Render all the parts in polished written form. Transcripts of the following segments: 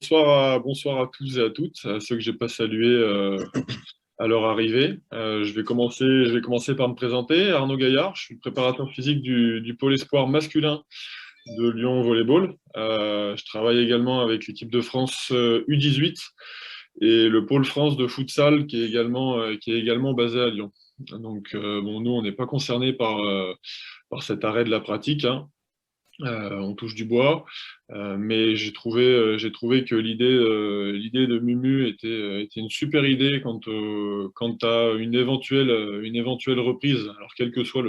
Bonsoir à tous et à toutes, à ceux que j'ai pas salués à leur arrivée. Je vais commencer par me présenter. Arnaud Gaillard, je suis le préparateur physique du pôle espoir masculin de Lyon Volleyball. Je travaille également avec l'équipe de France U18 et le pôle France de futsal qui est également basé à Lyon. Donc, bon, nous, on n'est pas concernés par cet arrêt de la pratique, hein. On touche du bois, mais j'ai trouvé que l'idée de Mumu était une super idée quand à une éventuelle reprise, alors quel que soit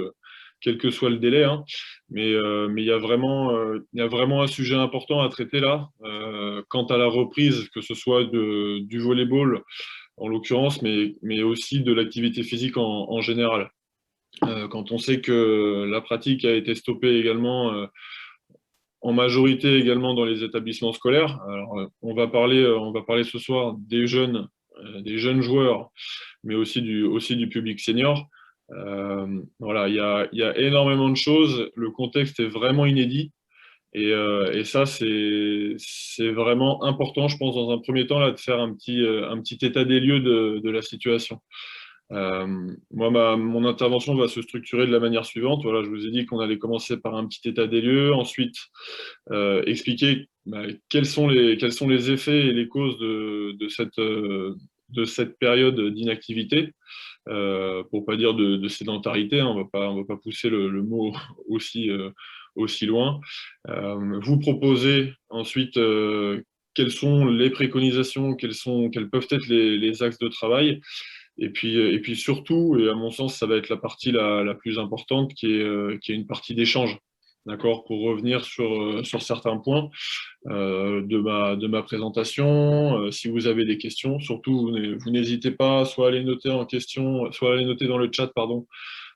le délai, hein, mais il y a vraiment un sujet important à traiter là, quant à la reprise, que ce soit du volleyball en l'occurrence, mais aussi de l'activité physique en général. Quand on sait que la pratique a été stoppée également en majorité également dans les établissements scolaires. Alors, on va parler ce soir des jeunes joueurs, mais aussi du public senior. Voilà, il y a énormément de choses. Le contexte est vraiment inédit. Et ça, c'est vraiment important, je pense, dans un premier temps, là, de faire un petit état des lieux de la situation. Mon intervention va se structurer de la manière suivante. Voilà, je vous ai dit qu'on allait commencer par un petit état des lieux, ensuite expliquer quels sont les effets et les causes de cette période d'inactivité, pour pas dire de sédentarité, hein, on va pas pousser le mot aussi, aussi loin. Vous proposez ensuite quelles sont les préconisations, quels peuvent être les axes de travail, et puis surtout, et à mon sens, ça va être la partie la plus importante, qui est une partie d'échange. D'accord, pour revenir sur certains points de ma présentation. Si vous avez des questions, surtout, vous n'hésitez pas soit à les noter en question, soit à les noter dans le chat, pardon,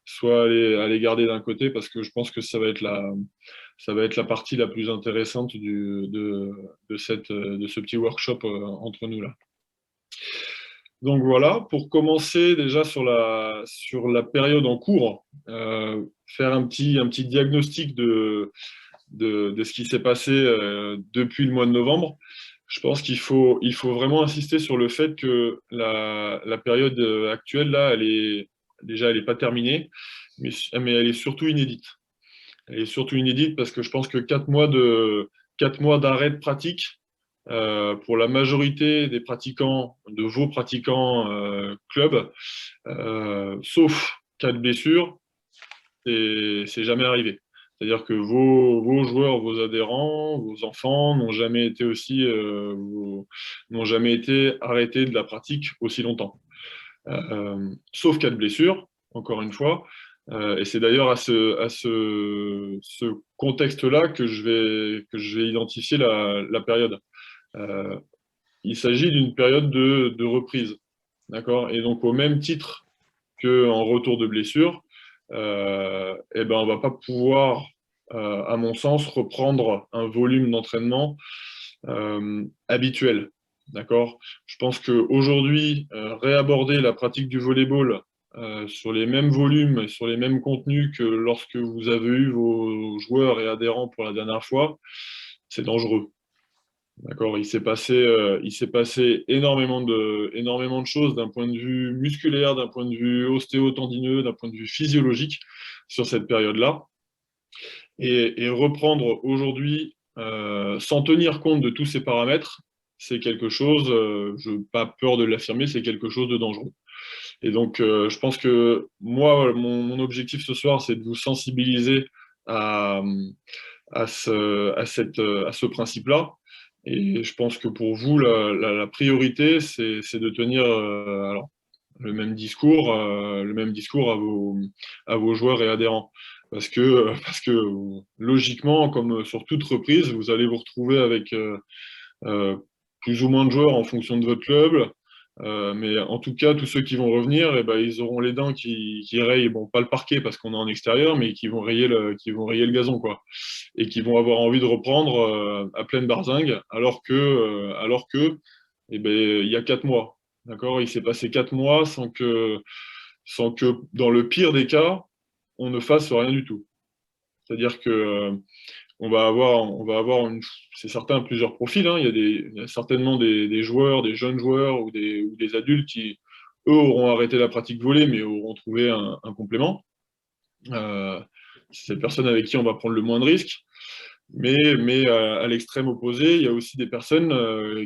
soit à les garder d'un côté, parce que je pense que ça va être la partie la plus intéressante de ce petit workshop entre nous là. Donc voilà, pour commencer déjà sur la période en cours, faire un petit diagnostic de ce qui s'est passé depuis le mois de novembre. Je pense il faut vraiment insister sur le fait que la période actuelle, là, elle est pas terminée, mais elle est surtout inédite. Elle est surtout inédite parce que je pense que 4 mois d'arrêt de pratique, pour la majorité des pratiquants, de vos pratiquants club, sauf cas de blessure, c'est jamais arrivé. C'est-à-dire que vos joueurs, vos adhérents, vos enfants n'ont jamais été arrêtés de la pratique aussi longtemps. Sauf cas de blessure, encore une fois. Et c'est d'ailleurs ce contexte-là que je vais identifier la période. Euh, il s'agit d'une période de reprise. D'accord? Et donc, au même titre qu'en retour de blessure, eh ben, on ne va pas pouvoir, à mon sens, reprendre un volume d'entraînement habituel. D'accord? Je pense qu'aujourd'hui, réaborder la pratique du volleyball sur les mêmes volumes et sur les mêmes contenus que lorsque vous avez eu vos joueurs et adhérents pour la dernière fois, c'est dangereux. D'accord, il s'est passé énormément de choses d'un point de vue musculaire, d'un point de vue ostéotendineux, d'un point de vue physiologique sur cette période-là. Et reprendre aujourd'hui, sans tenir compte de tous ces paramètres, c'est quelque chose, je n'ai pas peur de l'affirmer, c'est quelque chose de dangereux. Et donc, je pense que moi, mon objectif ce soir, c'est de vous sensibiliser à, à ce principe-là. Et je pense que pour vous, la priorité, c'est de tenir alors, le même discours à vos joueurs et adhérents. Parce que logiquement, comme sur toute reprise, vous allez vous retrouver avec euh, plus ou moins de joueurs en fonction de votre club. Mais en tout cas, tous ceux qui vont revenir, eh ben, ils auront les dents qui rayent, bon, pas le parquet parce qu'on est en extérieur, mais qui vont rayer le gazon, quoi. Et qui vont avoir envie de reprendre à pleine barzingue, alors que eh ben, il y a 4 mois. D'accord? Il s'est passé 4 mois sans que, dans le pire des cas, on ne fasse rien du tout. C'est-à-dire que on va avoir c'est certain, plusieurs profils, hein. Il y a certainement des joueurs, des jeunes joueurs ou des adultes qui, eux, auront arrêté la pratique volée, mais auront trouvé un complément. C'est les personnes avec qui on va prendre le moins de risques. Mais à l'extrême opposé, il y a aussi des personnes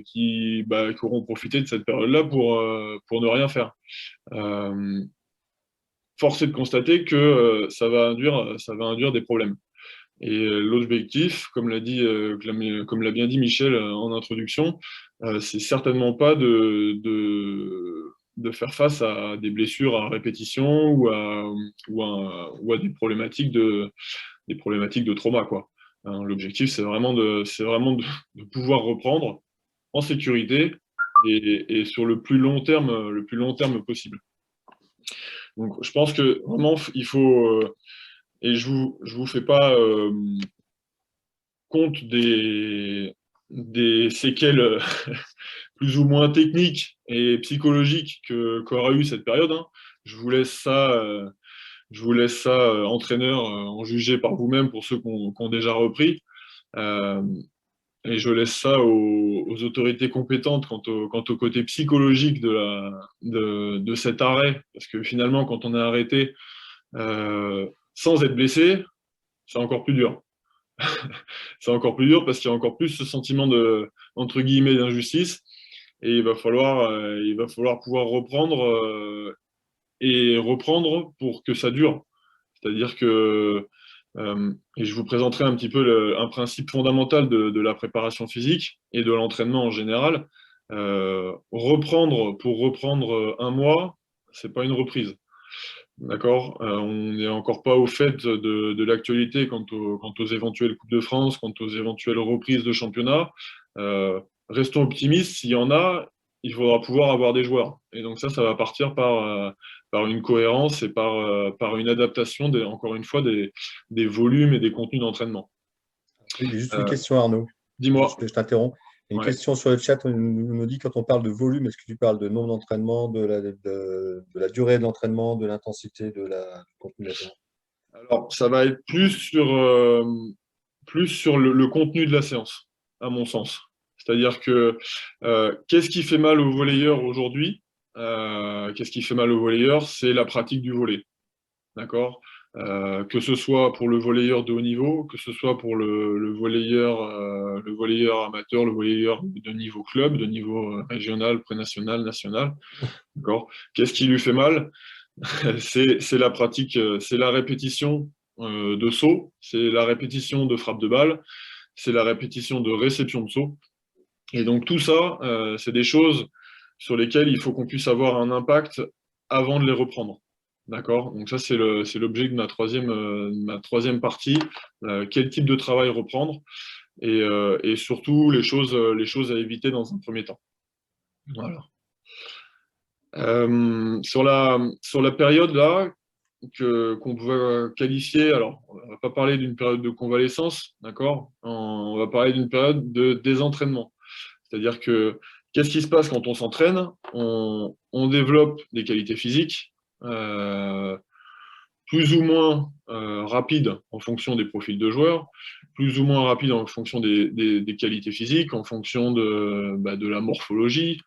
qui auront profité de cette période-là pour ne rien faire. Euh, Force est de constater que ça va induire des problèmes. Et l'objectif, comme l'a bien dit Michel en introduction, c'est certainement pas de faire face à des blessures à répétition ou à des problématiques de trauma, quoi. Hein, l'objectif, c'est vraiment de pouvoir reprendre en sécurité et sur le plus long terme possible. Donc, je pense que vraiment, il faut, et je vous fais pas compte des séquelles plus ou moins techniques et psychologiques qu'aura eu cette période, hein. Je vous laisse ça, entraîneur, en juger par vous-même pour ceux qui ont déjà repris. Euh, et je laisse ça aux autorités compétentes quant au côté psychologique de cet arrêt. Parce que finalement, quand on est arrêté sans être blessé, c'est encore plus dur. C'est encore plus dur parce qu'il y a encore plus ce sentiment entre guillemets, d'injustice. Et il va falloir pouvoir reprendre et reprendre pour que ça dure. C'est-à-dire que, et je vous présenterai un petit peu un principe fondamental de la préparation physique et de l'entraînement en général. Reprendre pour reprendre un mois, c'est pas une reprise. D'accord? On n'est encore pas au fait de l'actualité quant aux éventuelles Coupes de France, quant aux éventuelles reprises de championnat. Restons optimistes, s'il y en a, il faudra pouvoir avoir des joueurs. Et donc ça va partir par une cohérence et par une adaptation, encore une fois, des volumes et des contenus d'entraînement. Oui, juste une Euh, question, Arnaud. Dis-moi. Je t'interromps. Il y a une Ouais. question sur le chat. On nous dit quand on parle de volume, est-ce que tu parles de nombre d'entraînement, de la durée de l'entraînement, de l'intensité, du contenu de la séance? Alors, ça va être plus sur le contenu de la séance, à mon sens. C'est-à-dire que qu'est-ce qui fait mal aux volleyeurs aujourd'hui? Qu'est-ce qui fait mal aux volleyeurs? C'est la pratique du volley. D'accord? Que ce soit pour le volleyeur de haut niveau, que ce soit pour le volleyeur amateur, le volleyeur de niveau club, de niveau régional, prénational, national. D'accord? Qu'est-ce qui lui fait mal? C'est la pratique, c'est la répétition de saut, c'est la répétition de frappe de balle, c'est la répétition de réception de saut. Et donc tout ça, c'est des choses sur lesquelles il faut qu'on puisse avoir un impact avant de les reprendre. D'accord? Donc ça, c'est l'objet de ma troisième partie. Quel type de travail reprendre et surtout les choses à éviter dans un premier temps. Voilà. Sur la période là, qu'on pouvait qualifier, alors on va pas parler d'une période de convalescence, d'accord? On va parler d'une période de désentraînement. C'est-à-dire que qu'est-ce qui se passe quand on s'entraîne? On développe des qualités physiques, plus ou moins rapides en fonction des profils de joueurs, plus ou moins rapides en fonction des qualités physiques, en fonction de la morphologie,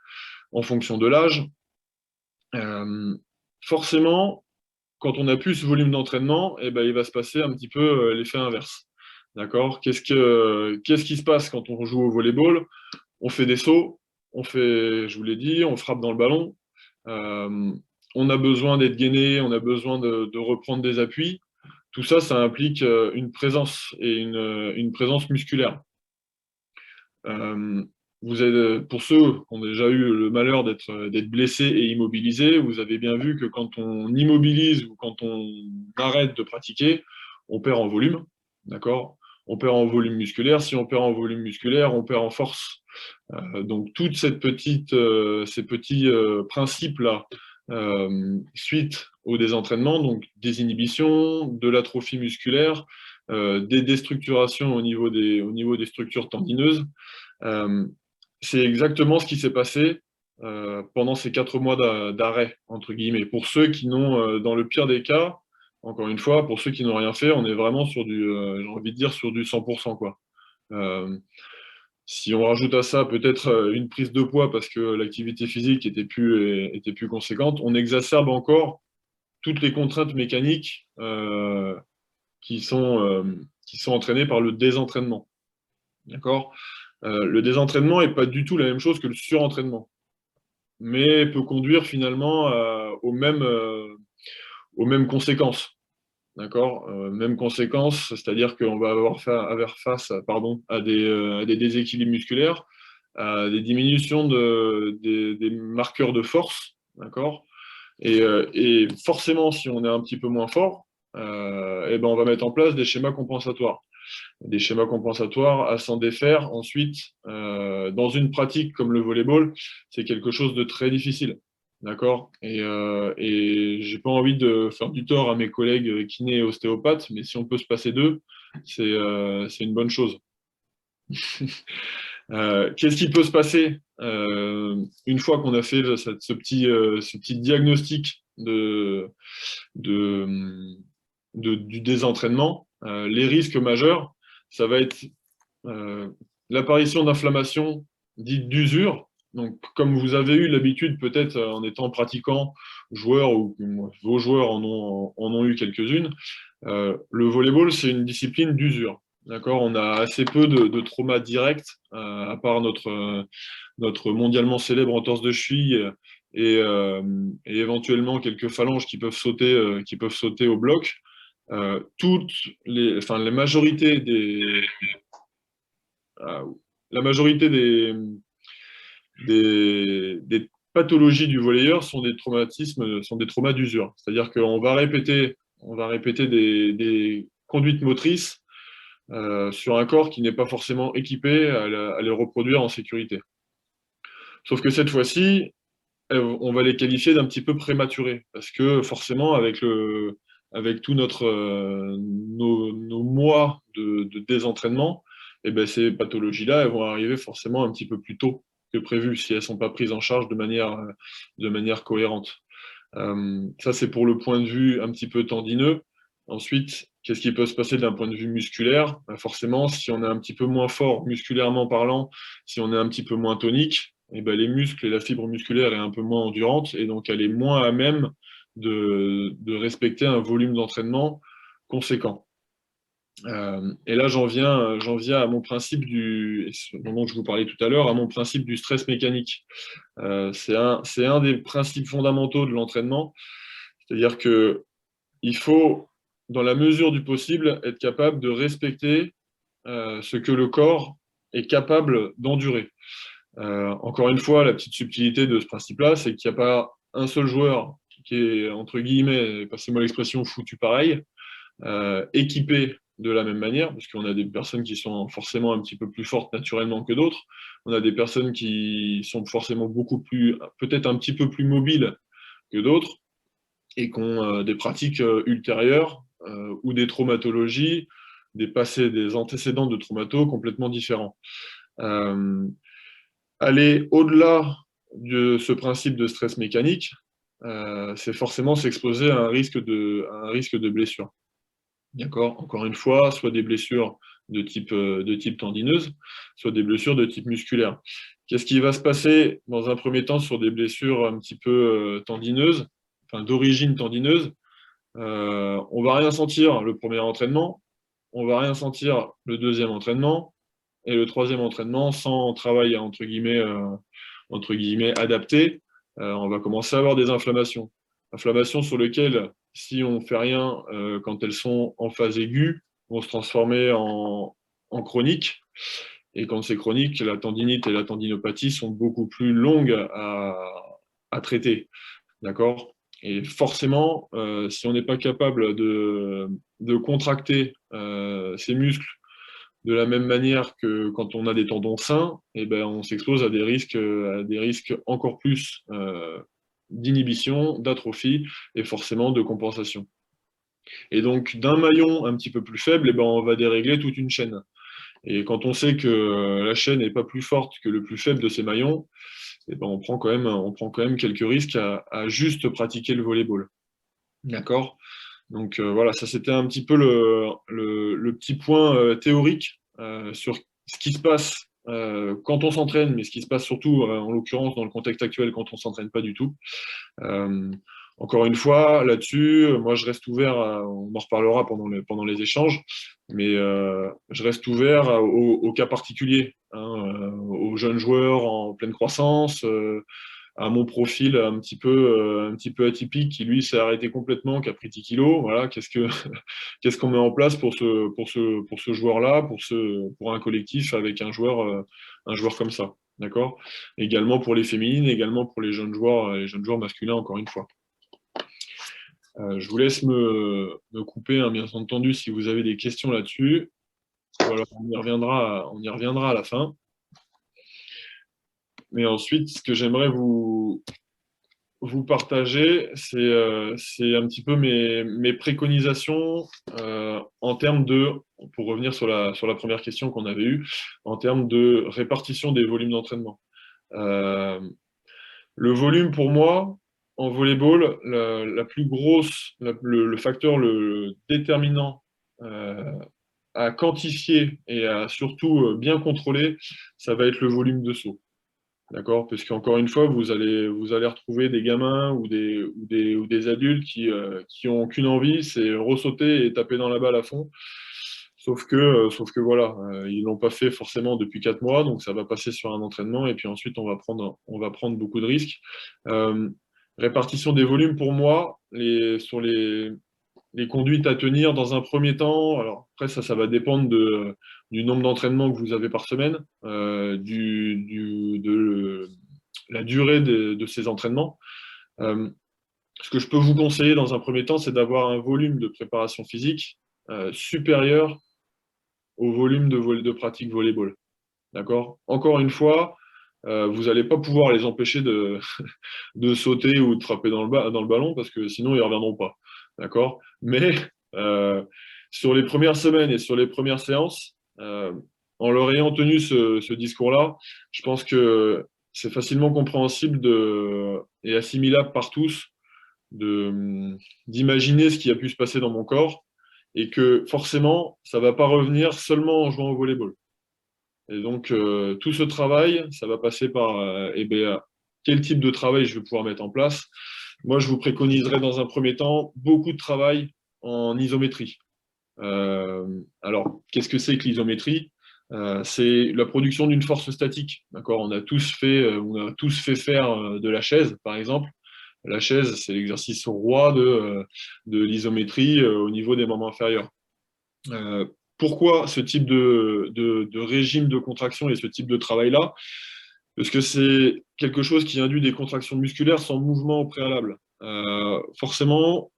en fonction de l'âge. Forcément, quand on a plus ce volume d'entraînement, eh ben, il va se passer un petit peu l'effet inverse. D'accord? Qu'est-ce qui se passe quand on joue au volleyball? On fait des sauts, je vous l'ai dit, on frappe dans le ballon. Euh, on a besoin d'être gainé, on a besoin de reprendre des appuis. Tout ça, ça implique une présence et une présence musculaire. Euh, pour ceux qui ont déjà eu le malheur d'être blessés et immobilisés, vous avez bien vu que quand on immobilise ou quand on arrête de pratiquer, on perd en volume, d'accord? On perd en volume musculaire. Si on perd en volume musculaire, on perd en force. Donc, ces petits principes-là, suite au désentraînement, donc des inhibitions, de l'atrophie musculaire, des déstructurations au niveau des structures tendineuses, euh, c'est exactement ce qui s'est passé pendant ces 4 mois d'arrêt, entre guillemets. Pour ceux qui n'ont, dans le pire des cas, encore une fois, pour ceux qui n'ont rien fait, on est vraiment sur j'ai envie de dire, sur du 100%, quoi. Euh, Si on rajoute à ça peut-être une prise de poids parce que l'activité physique était plus conséquente, on exacerbe encore toutes les contraintes mécaniques qui qui sont entraînées par le désentraînement. D'accord? Le désentraînement n'est pas du tout la même chose que le surentraînement, mais peut conduire finalement aux mêmes conséquences. D'accord? Mêmes conséquences, c'est-à-dire qu'on va avoir face pardon, à des déséquilibres musculaires, à des diminutions des marqueurs de force. D'accord? Et forcément, si on est un petit peu moins fort, eh ben on va mettre en place des schémas compensatoires. Des schémas compensatoires à s'en défaire ensuite, dans une pratique comme le volleyball, c'est quelque chose de très difficile. D'accord? Et j'ai pas envie de faire du tort à mes collègues kinés et ostéopathes, mais si on peut se passer d'eux, c'est une bonne chose. Qu'est-ce qui peut se passer une fois qu'on a fait ce petit diagnostic de, du désentraînement? Les risques majeurs, ça va être l'apparition d'inflammations dites d'usure. Donc, comme vous avez eu l'habitude, peut-être en étant pratiquant, joueur ou vos joueurs en ont eu quelques-unes, le volleyball, c'est une discipline d'usure. D'accord, on a assez peu de traumas directs, à part notre mondialement célèbre entorse de cheville et éventuellement quelques phalanges qui peuvent sauter au bloc. Enfin, euh, la majorité des pathologies du volleyeur sont des traumatismes, sont des traumas d'usure. C'est-à-dire on va répéter des conduites motrices sur un corps qui n'est pas forcément équipé à les reproduire en sécurité. Sauf que cette fois-ci, on va les qualifier d'un petit peu prématurés, parce que forcément, avec tout nos mois de désentraînement, eh ben, ces pathologies-là, elles vont arriver forcément un petit peu plus tôt que prévu, si elles ne sont pas prises en charge de manière cohérente. Ça, c'est pour le point de vue un petit peu tendineux. Ensuite, qu'est-ce qui peut se passer d'un point de vue musculaire? Ben, forcément, si on est un petit peu moins fort musculairement parlant, si on est un petit peu moins tonique, eh ben, les muscles et la fibre musculaire est un peu moins endurante et donc elle est moins à même de respecter un volume d'entraînement conséquent. Et là, j'en viens à mon principe dont je vous parlais tout à l'heure, à mon principe du stress mécanique. C'est un des principes fondamentaux de l'entraînement, c'est-à-dire que il faut, dans la mesure du possible, être capable de respecter ce que le corps est capable d'endurer. Encore une fois, la petite subtilité de ce principe-là, c'est qu'il n'y a pas un seul joueur qui est, entre guillemets, passez-moi l'expression, foutu pareil, équipé de la même manière, parce qu'on a des personnes qui sont forcément un petit peu plus fortes naturellement que d'autres. On a des personnes qui sont forcément peut-être un petit peu plus mobiles que d'autres, et qui ont des pratiques ultérieures ou des traumatologies, des antécédents de traumato complètement différents. Euh, Aller au-delà de ce principe de stress mécanique, c'est forcément s'exposer à un risque de blessure. D'accord? Encore une fois, soit des blessures de type tendineuse, soit des blessures de type musculaire. Qu'est-ce qui va se passer dans un premier temps sur des blessures un petit peu tendineuses, enfin d'origine tendineuse? On va rien sentir le premier entraînement, on va rien sentir le deuxième entraînement, et le troisième entraînement, sans travail entre guillemets adapté, on va commencer à avoir des inflammations. Inflammations sur lesquelles, si on ne fait rien quand elles sont en phase aiguë, vont se transformer en chronique. Et quand c'est chronique, la tendinite et la tendinopathie sont beaucoup plus longues à traiter. D'accord? Et forcément, si on n'est pas capable de contracter ces muscles de la même manière que quand on a des tendons sains, eh ben, on s'expose à des risques encore plus d'inhibition, d'atrophie et forcément de compensation. Et donc, d'un maillon un petit peu plus faible, eh ben, on va dérégler toute une chaîne. Et quand on sait que la chaîne n'est pas plus forte que le plus faible de ces maillons, eh ben, on prend quand même quelques risques à juste pratiquer le volleyball. D'accord? Donc voilà, ça c'était un petit peu le petit point théorique sur ce qui se passe quand on s'entraîne, mais ce qui se passe surtout, en l'occurrence, dans le contexte actuel, quand on ne s'entraîne pas du tout. Euh, Encore une fois, là-dessus, moi je reste ouvert, on en reparlera pendant les échanges, mais je reste ouvert aux cas particuliers, hein, aux jeunes joueurs en pleine croissance, à mon profil un petit peu atypique qui lui s'est arrêté complètement, qui a pris 10 kilos. Voilà, qu'est-ce qu'on met en place pour ce joueur-là, pour un collectif avec un joueur comme ça. D'accord? Également pour les féminines, également pour les jeunes joueurs masculins, encore une fois. Je vous laisse me couper, hein, bien entendu, si vous avez des questions là-dessus. Ou alors on y reviendra à la fin. Mais ensuite, ce que j'aimerais vous partager, c'est un petit peu mes préconisations en termes de, pour revenir sur la première question qu'on avait eue, en termes de répartition des volumes d'entraînement. Euh, le volume, pour moi, en volleyball, la plus grosse, le facteur le déterminant à quantifier et à surtout bien contrôler, ça va être le volume de saut. D'accord? Parce qu'encore une fois, vous allez retrouver des gamins ou des adultes qui ont qu'une envie, c'est ressauter et taper dans la balle à fond. Sauf que voilà, ils l'ont pas fait forcément depuis 4 mois, donc ça va passer sur un entraînement et puis ensuite on va prendre beaucoup de risques. Euh, Répartition des volumes pour moi, sur les conduites à tenir dans un premier temps. Alors après, ça va dépendre du nombre d'entraînements que vous avez par semaine, de la durée de ces entraînements. Euh, Ce que je peux vous conseiller dans un premier temps, c'est d'avoir un volume de préparation physique supérieur au volume de pratique volleyball. D'accord? Encore une fois, vous n'allez pas pouvoir les empêcher de sauter ou de frapper dans le ballon parce que sinon ils ne reviendront pas. D'accord? Mais euh, sur les premières semaines et sur les premières séances, en leur ayant tenu ce discours-là, je pense que c'est facilement compréhensible et assimilable par tous d'imaginer ce qui a pu se passer dans mon corps et que forcément, ça ne va pas revenir seulement en jouant au volleyball. Et donc, tout ce travail, ça va passer par quel type de travail je vais pouvoir mettre en place. Moi, je vous préconiserais dans un premier temps beaucoup de travail en isométrie. Alors, qu'est-ce que c'est que l'isométrie? C'est la production d'une force statique. D'accord? On a tous fait faire de la chaise, par exemple. La chaise, c'est l'exercice roi de l'isométrie au niveau des membres inférieurs. Euh, Pourquoi ce type de régime de contraction et ce type de travail-là? Parce que c'est quelque chose qui induit des contractions musculaires sans mouvement au préalable. Forcément,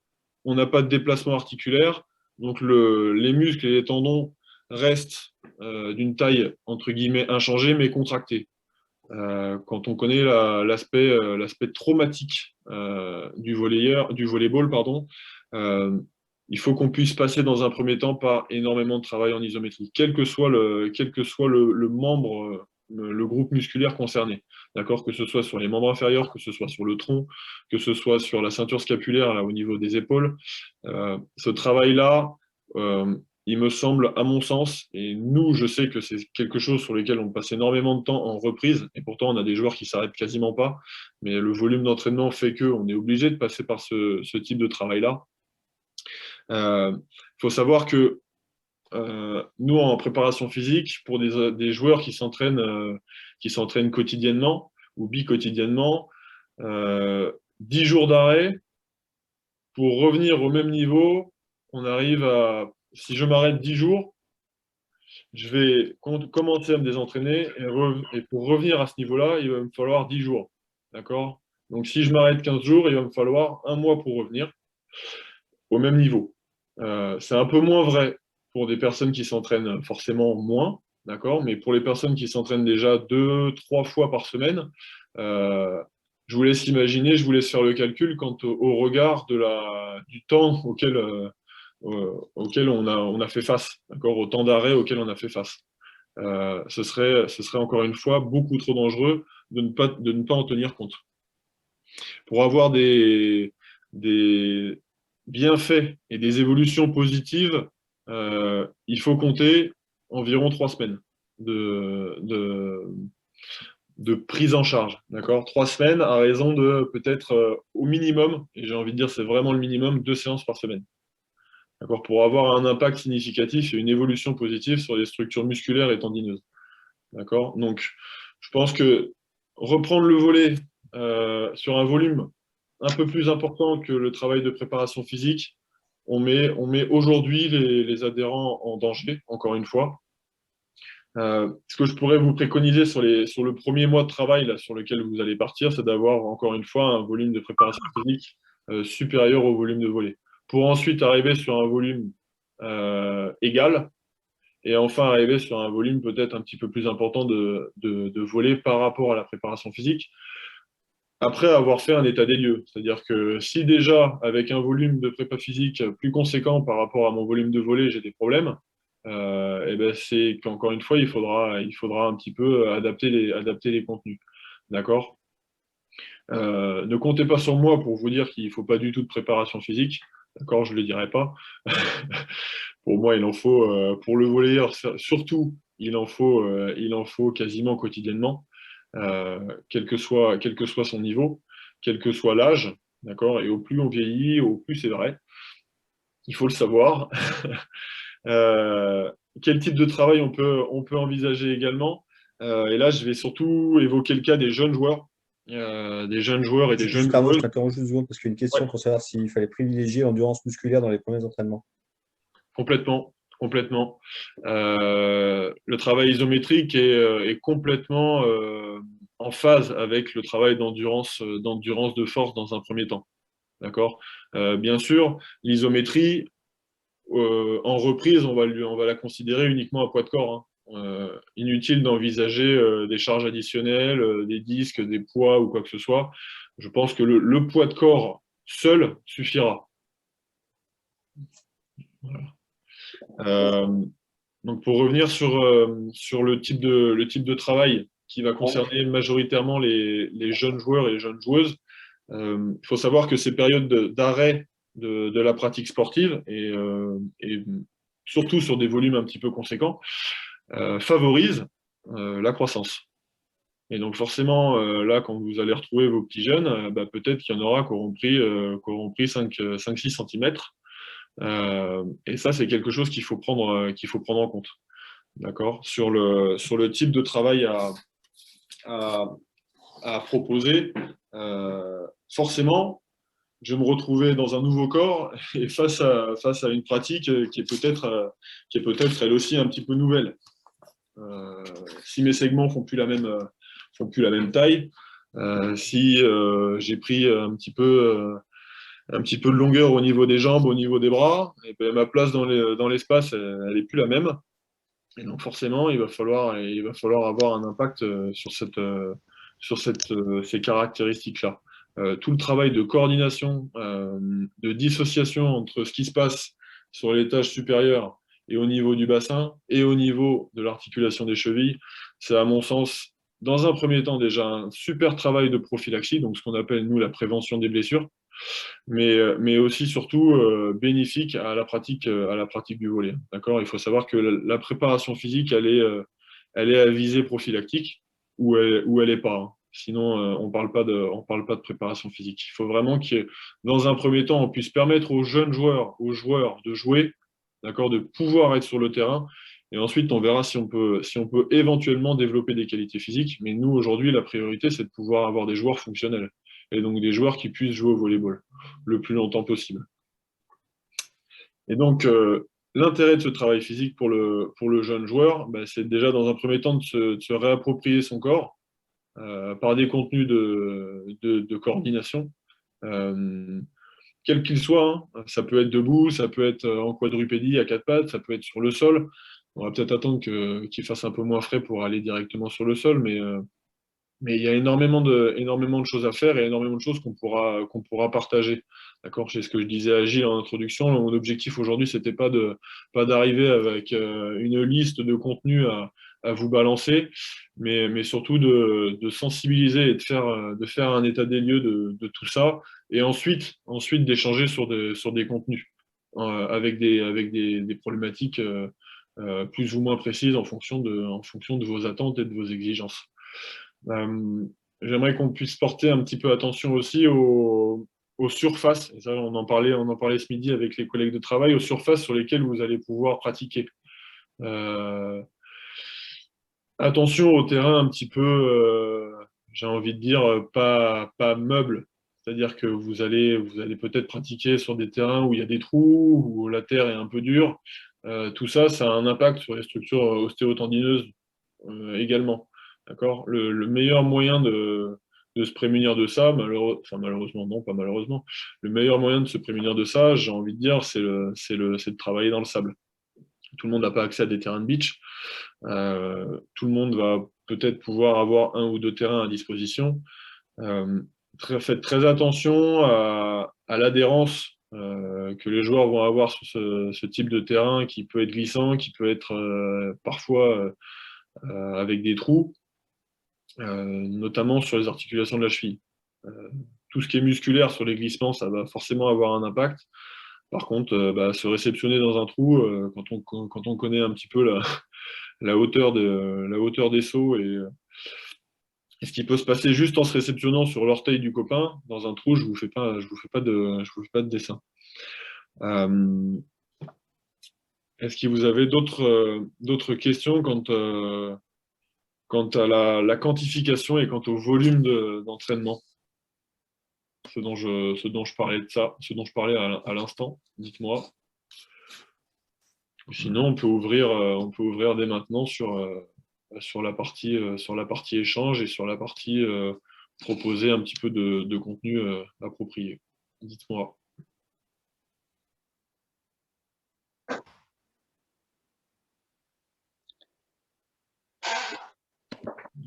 on n'a pas de déplacement articulaire, donc les muscles et les tendons restent d'une taille entre guillemets inchangée mais contractés. Quand on connaît l'aspect traumatique du volleyball, pardon, euh, il faut qu'on puisse passer dans un premier temps par énormément de travail en isométrie, quel que soit le membre, le groupe musculaire concerné. D'accord? Que ce soit sur les membres inférieurs, que ce soit sur le tronc, que ce soit sur la ceinture scapulaire là, au niveau des épaules. Ce travail-là, il me semble, à mon sens, et nous, je sais que c'est quelque chose sur lequel on passe énormément de temps en reprise, et pourtant on a des joueurs qui s'arrêtent quasiment pas, mais le volume d'entraînement fait qu'on est obligé de passer par ce type de travail-là. Il faut savoir que nous, en préparation physique, pour des joueurs qui s'entraînent quotidiennement ou bi-quotidiennement, 10 jours d'arrêt, pour revenir au même niveau, on arrive à, si je m'arrête 10 jours, je vais commencer à me désentraîner et pour revenir à ce niveau-là, il va me falloir 10 jours. D'accord? Donc si je m'arrête 15 jours, il va me falloir un mois pour revenir au même niveau. C'est un peu moins vrai pour des personnes qui s'entraînent forcément moins, d'accord? Mais pour les personnes qui s'entraînent déjà 2, 3 fois par semaine, euh, je vous laisse imaginer, je vous laisse faire le calcul quant au regard du temps auquel on a fait face, d'accord? Au temps d'arrêt auquel on a fait face. Ce serait encore une fois beaucoup trop dangereux de ne pas en tenir compte. Pour avoir des bien fait et des évolutions positives, il faut compter environ 3 semaines de, de, de prise en charge. D'accord? 3 semaines à raison de peut-être au minimum, et j'ai envie de dire c'est vraiment le minimum, 2 séances par semaine. D'accord? Pour avoir un impact significatif et une évolution positive sur les structures musculaires et tendineuses. D'accord? Donc, je pense que reprendre le volet sur un volume un peu plus important que le travail de préparation physique, on met aujourd'hui les adhérents en danger, encore une fois. Ce que je pourrais vous préconiser sur le premier mois de travail là, sur lequel vous allez partir, c'est d'avoir encore une fois un volume de préparation physique supérieur au volume de volley. Pour ensuite arriver sur un volume égal et enfin arriver sur un volume peut-être un petit peu plus important de volley par rapport à la préparation physique. Après avoir fait un état des lieux, c'est-à-dire que si déjà avec un volume de prépa physique plus conséquent par rapport à mon volume de volley, j'ai des problèmes, et ben c'est qu'encore une fois, il faudra un petit peu adapter les contenus. D'accord? Ne comptez pas sur moi pour vous dire qu'il ne faut pas du tout de préparation physique. D'accord? Je ne le dirai pas. Pour moi, il en faut, pour le volleyeur surtout, il en faut quasiment quotidiennement, quel que soit son niveau, quel que soit l'âge, d'accord? Et au plus on vieillit, au plus c'est vrai, il faut le savoir. Euh, Quel type de travail on peut envisager également? Et là, je vais surtout évoquer le cas des jeunes joueurs et des jeunes Juste avant, je joueuses. t'interromps juste une seconde parce qu'il y a une Ouais, question pour savoir s'il fallait privilégier l'endurance musculaire dans les premiers entraînements. complètement, complètement. Le travail isométrique est complètement en phase avec le travail d'endurance de force dans un premier temps. D'accord? Bien sûr, l'isométrie, en reprise, on va la considérer uniquement à poids de corps, hein. Inutile d'envisager des charges additionnelles, des disques, des poids ou quoi que ce soit. Je pense que le poids de corps seul suffira. Voilà. Euh, donc pour revenir sur le type de travail qui va concerner majoritairement les jeunes joueurs et les jeunes joueuses, il faut savoir que ces périodes d'arrêt de la pratique sportive et surtout sur des volumes un petit peu conséquents, favorisent la croissance. Et donc forcément, là, quand vous allez retrouver vos petits jeunes, bah, peut-être qu'il y en aura qui auront pris 5-6 centimètres. Et ça, c'est quelque chose qu'il faut prendre en compte. D'accord? Sur le type de travail à, à proposer, forcément, je vais me retrouver dans un nouveau corps et face à une pratique qui est peut-être elle aussi un petit peu nouvelle. Si mes segments font plus la même taille, si j'ai pris un petit peu de longueur au niveau des jambes, au niveau des bras, et ben, ma place dans l'espace, elle n'est plus la même. Et donc forcément, il va falloir avoir un impact sur ces caractéristiques-là. Tout le travail de coordination, de dissociation entre ce qui se passe sur l'étage supérieur et au niveau du bassin et au niveau de l'articulation des chevilles, c'est à mon sens, dans un premier temps déjà un super travail de prophylaxie, donc ce qu'on appelle nous la prévention des blessures, mais aussi surtout bénéfique à la pratique du volley. D'accord? Il faut savoir que la préparation physique, elle est à visée prophylactique ou elle est pas, hein. Sinon, on parle pas de préparation physique. Il faut vraiment que, dans un premier temps, on puisse permettre aux joueurs de jouer, d'accord, de pouvoir être sur le terrain. Et ensuite, on verra si on peut éventuellement développer des qualités physiques. Mais nous, aujourd'hui, la priorité, c'est de pouvoir avoir des joueurs fonctionnels. Et donc des joueurs qui puissent jouer au volleyball le plus longtemps possible. Et donc, l'intérêt de ce travail physique pour le jeune joueur, bah, c'est déjà dans un premier temps de se réapproprier son corps par des contenus de coordination, euh, quel qu'il soit, hein. Ça peut être debout, ça peut être en quadrupédie à quatre pattes, ça peut être sur le sol. On va peut-être attendre qu'il fasse un peu moins frais pour aller directement sur le sol, mais il y a énormément de choses à faire et énormément de choses qu'on pourra partager. D'accord? C'est ce que je disais à Gilles en introduction. Mon objectif aujourd'hui, c'était pas d'arriver avec une liste de contenus à vous balancer, mais surtout de sensibiliser et de faire un état des lieux de tout ça, et ensuite d'échanger sur des contenus avec des problématiques plus ou moins précises en fonction de vos attentes et de vos exigences. Euh, J'aimerais qu'on puisse porter un petit peu attention aussi aux surfaces, et ça on en parlait ce midi avec les collègues de travail, aux surfaces sur lesquelles vous allez pouvoir pratiquer. Euh, Attention au terrain un petit peu, j'ai envie de dire, pas meuble. C'est-à-dire que vous allez peut-être pratiquer sur des terrains où il y a des trous, où la terre est un peu dure. Tout ça, ça a un impact sur les structures ostéotendineuses également. D'accord? Le meilleur moyen de se prémunir de ça, malheureusement, non, pas malheureusement, le meilleur moyen de se prémunir de ça, j'ai envie de dire, c'est de travailler dans le sable. Tout le monde n'a pas accès à des terrains de beach. Tout le monde va peut-être pouvoir avoir un ou deux terrains à disposition. Euh, Faites très attention à l'adhérence que les joueurs vont avoir sur ce type de terrain qui peut être glissant, qui peut être parfois avec des trous, notamment sur les articulations de la cheville. Euh, tout ce qui est musculaire sur les glissements, ça va forcément avoir un impact. Par contre, se réceptionner dans un trou, quand on connaît un petit peu la hauteur des sauts et ce qui peut se passer juste en se réceptionnant sur l'orteil du copain, dans un trou, je vous fais pas de dessin. Euh, Est-ce que vous avez d'autres questions quant à la quantification et quant au volume d'entraînement? Ce dont je parlais de ça, ce dont je parlais à l'instant, dites-moi. Sinon, on peut ouvrir dès maintenant sur la partie échange et sur la partie proposer un petit peu de contenu approprié. Dites-moi.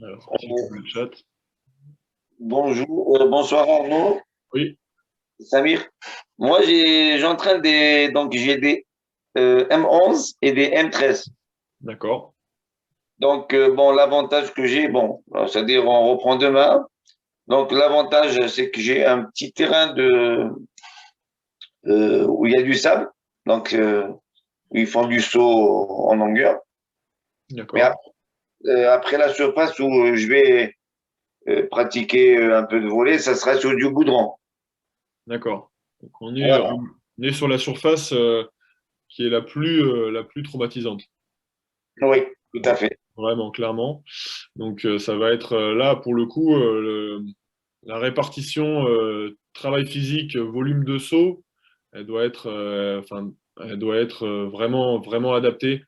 Alors, si je le chat. Bonjour, bonsoir Arnaud, Oui, Samir. Moi, j'entraîne donc j'ai des M11 et des M13. d'accord. Donc, bon, l'avantage que j'ai, bon, c'est-à-dire on reprend demain. Donc, l'avantage, c'est que j'ai un petit terrain où il y a du sable. Donc, ils font du saut en longueur. Mais D'accord. après la surface où je vais pratiquer un peu de volley, ça sera sur du goudron. D'accord. Donc Voilà. on est sur la surface qui est la plus traumatisante. Oui, tout à fait. Vraiment, clairement. Donc ça va être là, pour le coup, la répartition travail physique, volume de saut, elle doit être vraiment adaptée.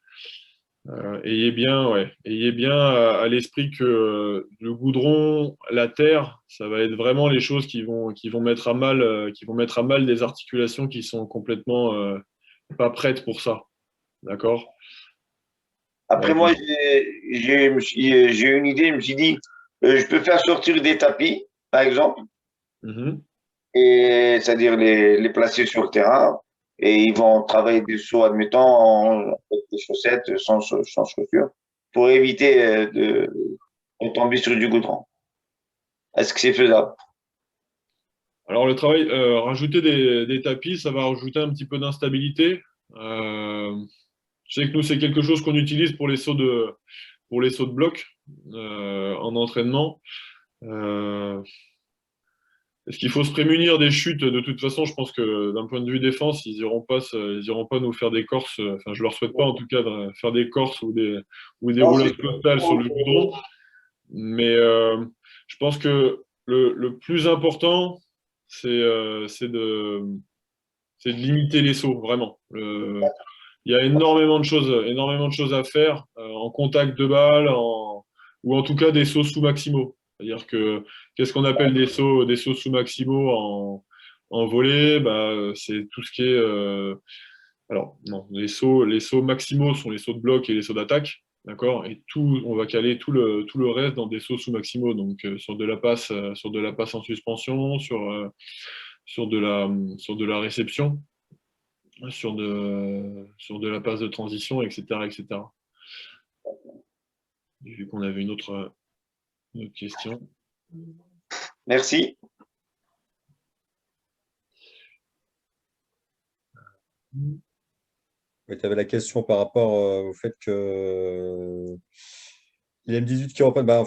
Ayez bien à l'esprit que le goudron, la terre, ça va être vraiment les choses qui vont mettre à mal, qui vont mettre à mal des articulations qui sont complètement pas prêtes pour ça. D'accord? Après, moi, j'ai une idée. Je me suis dit, je peux faire sortir des tapis, par exemple, Mhm. et c'est-à-dire les placer sur le terrain, et ils vont travailler des sauts, admettons, avec des chaussettes, sans chaussures, pour éviter de tomber sur du goudron. Est-ce que c'est faisable? Alors le travail, rajouter des tapis, ça va rajouter un petit peu d'instabilité. Euh, je sais que nous, c'est quelque chose qu'on utilise pour les sauts de bloc en entraînement. Euh, Est-ce qu'il faut se prémunir des chutes? De toute façon, je pense que d'un point de vue défense, ils iront pas nous faire des corses. Enfin, je leur souhaite pas en tout cas de faire des corses ou des Non, c'est roulades costales sur le goudron. Mais je pense que le plus important, c'est de limiter les sauts, vraiment. Il y a énormément de choses à faire en contact de balle, ou en tout cas des sauts sous-maximaux. C'est-à-dire que qu'est-ce qu'on appelle des sauts sous-maximaux en volée? Bah, c'est tout ce qui est. Alors, non, les sauts maximaux sont les sauts de bloc et les sauts d'attaque. D'accord? Et on va caler tout le reste dans des sauts sous-maximaux. Donc, sur de la passe en suspension, sur de la réception, sur de la passe de transition, etc., etc. J'ai vu qu'on avait une autre question. Merci. Oui, tu avais la question par rapport au fait que les M18 qui reprennent, moi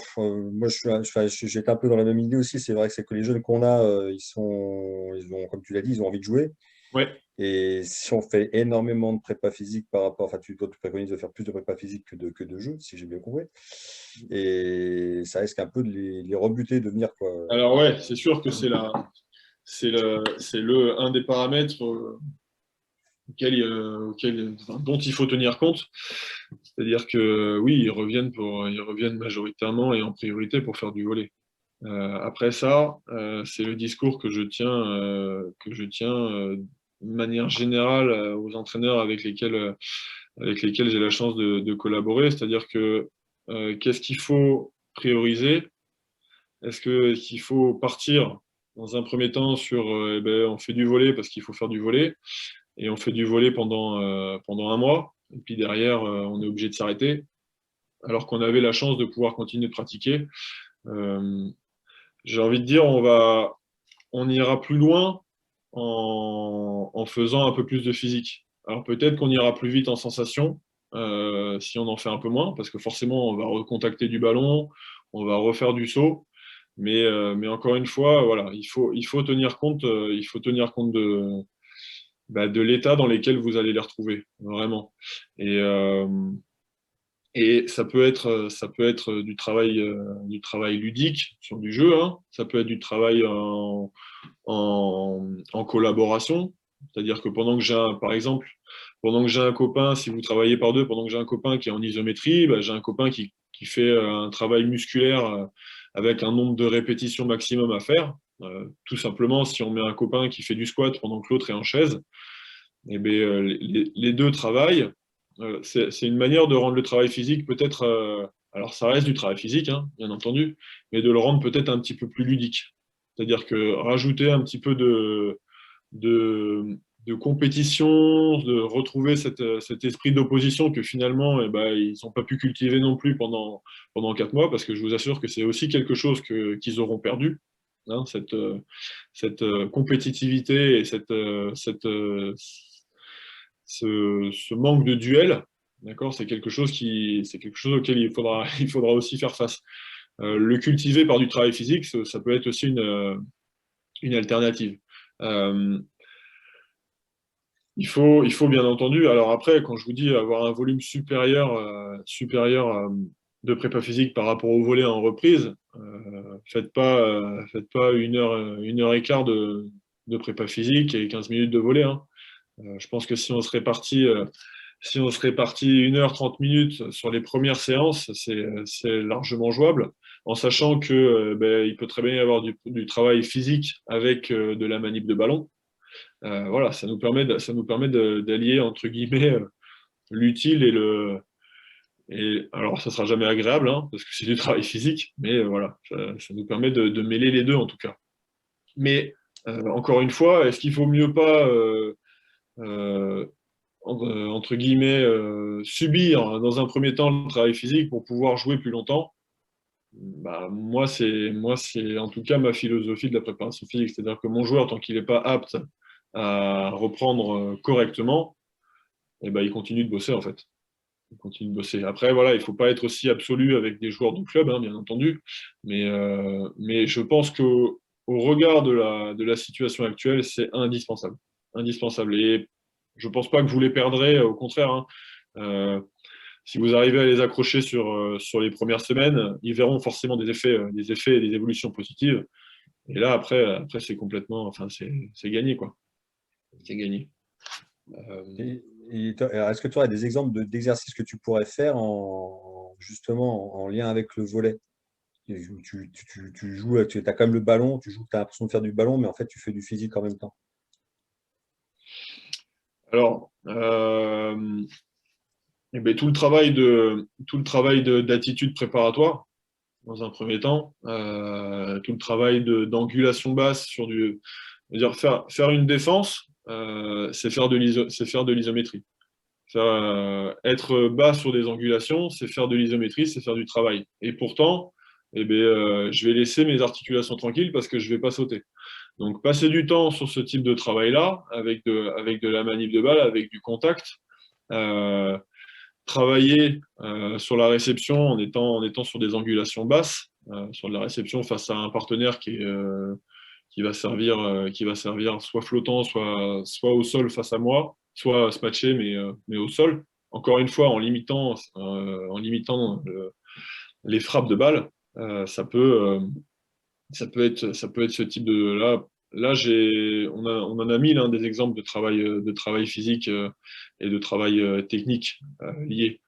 j'étais un peu dans la même idée aussi. C'est vrai que c'est que les jeunes qu'on a, ils ont, comme tu l'as dit, ils ont envie de jouer. Ouais, Et si on fait énormément de prépa physique par rapport, enfin, toi, tu préconises de faire plus de prépa physique que de jeu, si j'ai bien compris. Et ça risque un peu de les rebuter, de venir, quoi. alors ouais, c'est sûr que c'est un des paramètres dont il faut tenir compte. C'est-à-dire que oui, ils reviennent majoritairement et en priorité pour faire du volley. Après ça, c'est le discours que je tiens de manière générale aux entraîneurs avec lesquels j'ai la chance de collaborer. C'est-à-dire que qu'est-ce qu'il faut prioriser? Qu'il faut partir dans un premier temps sur eh ben, on fait du volley parce qu'il faut faire du volley et on fait du volley pendant un mois et puis derrière on est obligé de s'arrêter alors qu'on avait la chance de pouvoir continuer de pratiquer. Euh, j'ai envie de dire on ira plus loin en faisant un peu plus de physique. Alors peut-être qu'on ira plus vite en sensation si on en fait un peu moins parce que forcément on va recontacter du ballon, on va refaire du saut. Mais encore une fois, voilà, il faut tenir compte, de l'état dans lequel vous allez les retrouver, vraiment. Et, euh, et ça peut être du travail ludique sur du jeu, hein. Ça peut être du travail en collaboration. C'est-à-dire que par exemple, pendant que j'ai un copain, si vous travaillez par deux, pendant que j'ai un copain qui est en isométrie, bah, j'ai un copain qui fait un travail musculaire avec un nombre de répétitions maximum à faire. Tout simplement, si on met un copain qui fait du squat pendant que l'autre est en chaise, eh bien, les deux travaillent. C'est une manière de rendre le travail physique peut-être, alors ça reste du travail physique, hein, bien entendu, mais de le rendre peut-être un petit peu plus ludique. C'est-à-dire que rajouter un petit peu de, de compétition, de retrouver cet esprit d'opposition que finalement, eh ben, ils n'ont pas pu cultiver non plus pendant 4 mois, parce que je vous assure que c'est aussi quelque chose qu'ils auront perdu, hein, cette compétitivité et ce manque de duel. D'accord, c'est quelque chose auquel il faudra aussi faire face. Le cultiver par du travail physique, ça peut être aussi une alternative. Euh, il faut bien entendu, alors après, quand je vous dis avoir un volume supérieur de prépa physique par rapport au volet en reprise, faites pas une heure et quart de prépa physique et 15 minutes de volet, hein. Je pense que si on se répartit 1 heure 30 minutes sur les premières séances, c'est largement jouable, en sachant que ben, il peut très bien y avoir du travail physique avec de la manip de ballon. Voilà, ça nous permet d'allier entre guillemets l'utile et alors ça sera jamais agréable hein, parce que c'est du travail physique, mais voilà, ça nous permet de mêler les deux en tout cas. Mais encore une fois, est-ce qu'il faut mieux pas euh, entre guillemets subir dans un premier temps le travail physique pour pouvoir jouer plus longtemps? Bah, moi c'est en tout cas ma philosophie de la préparation physique, c'est-à-dire que mon joueur tant qu'il n'est pas apte à reprendre correctement, et ben, il continue de bosser en fait. Il continue de bosser. Après, voilà, il ne faut pas être aussi absolu avec des joueurs de club, hein, bien entendu. Mais je pense qu'au regard de la situation actuelle, c'est indispensable. Indispensable. Et je ne pense pas que vous les perdrez, au contraire, hein. Euh, si vous arrivez à les accrocher sur les premières semaines, ils verront forcément des effets et des évolutions positives. Et là, après c'est complètement, enfin, c'est gagné, quoi. C'est gagné. Euh, Alors, est-ce que tu aurais des exemples d'exercices que tu pourrais faire justement en lien avec le volet? Tu joues, tu as quand même le ballon, tu as l'impression de faire du ballon, mais en fait, tu fais du physique en même temps. alors, eh ben, tout le travail d'attitude préparatoire, dans un premier temps, tout le travail d'angulation basse je veux dire, faire une défense, c'est faire de l'isométrie. Être bas sur des angulations, c'est faire de l'isométrie, c'est faire du travail. Et pourtant, eh bien, je vais laisser mes articulations tranquilles parce que je ne vais pas sauter. Donc, passer du temps sur ce type de travail-là, avec de la manip de balle, avec du contact, euh, travailler sur la réception en étant sur des angulations basses, sur de la réception face à un partenaire qui va servir soit flottant, soit au sol face à moi, soit se matcher, mais au sol. Encore une fois, en limitant les frappes de balles, ça peut être ce type de là. Là, on en a mis des exemples de travail physique et de travail technique liés.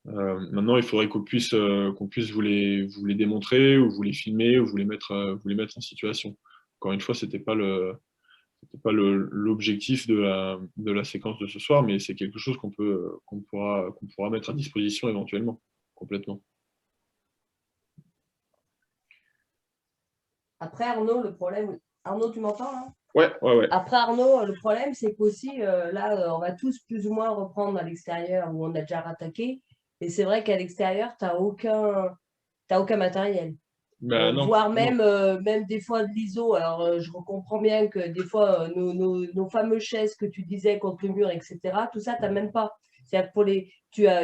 Maintenant, il faudrait qu'on puisse vous les démontrer ou vous les filmer ou vous les mettre en situation. Encore une fois, c'était pas l'objectif de la séquence de ce soir, mais c'est quelque chose qu'on pourra mettre à disposition éventuellement, complètement. Après, Arnaud, le problème. Arnaud, tu m'entends là? Ouais, ouais, ouais. Après, Arnaud, le problème, c'est qu'aussi, là, on va tous plus ou moins reprendre à l'extérieur où on a déjà rattaqué. Et c'est vrai qu'à l'extérieur, tu n'as aucun matériel. Ben non, Voire non. même des fois de l'ISO. Alors, je comprends bien que des fois, nos fameuses chaises que tu disais contre le mur, etc., tout ça, tu n'as même pas. C'est-à-dire que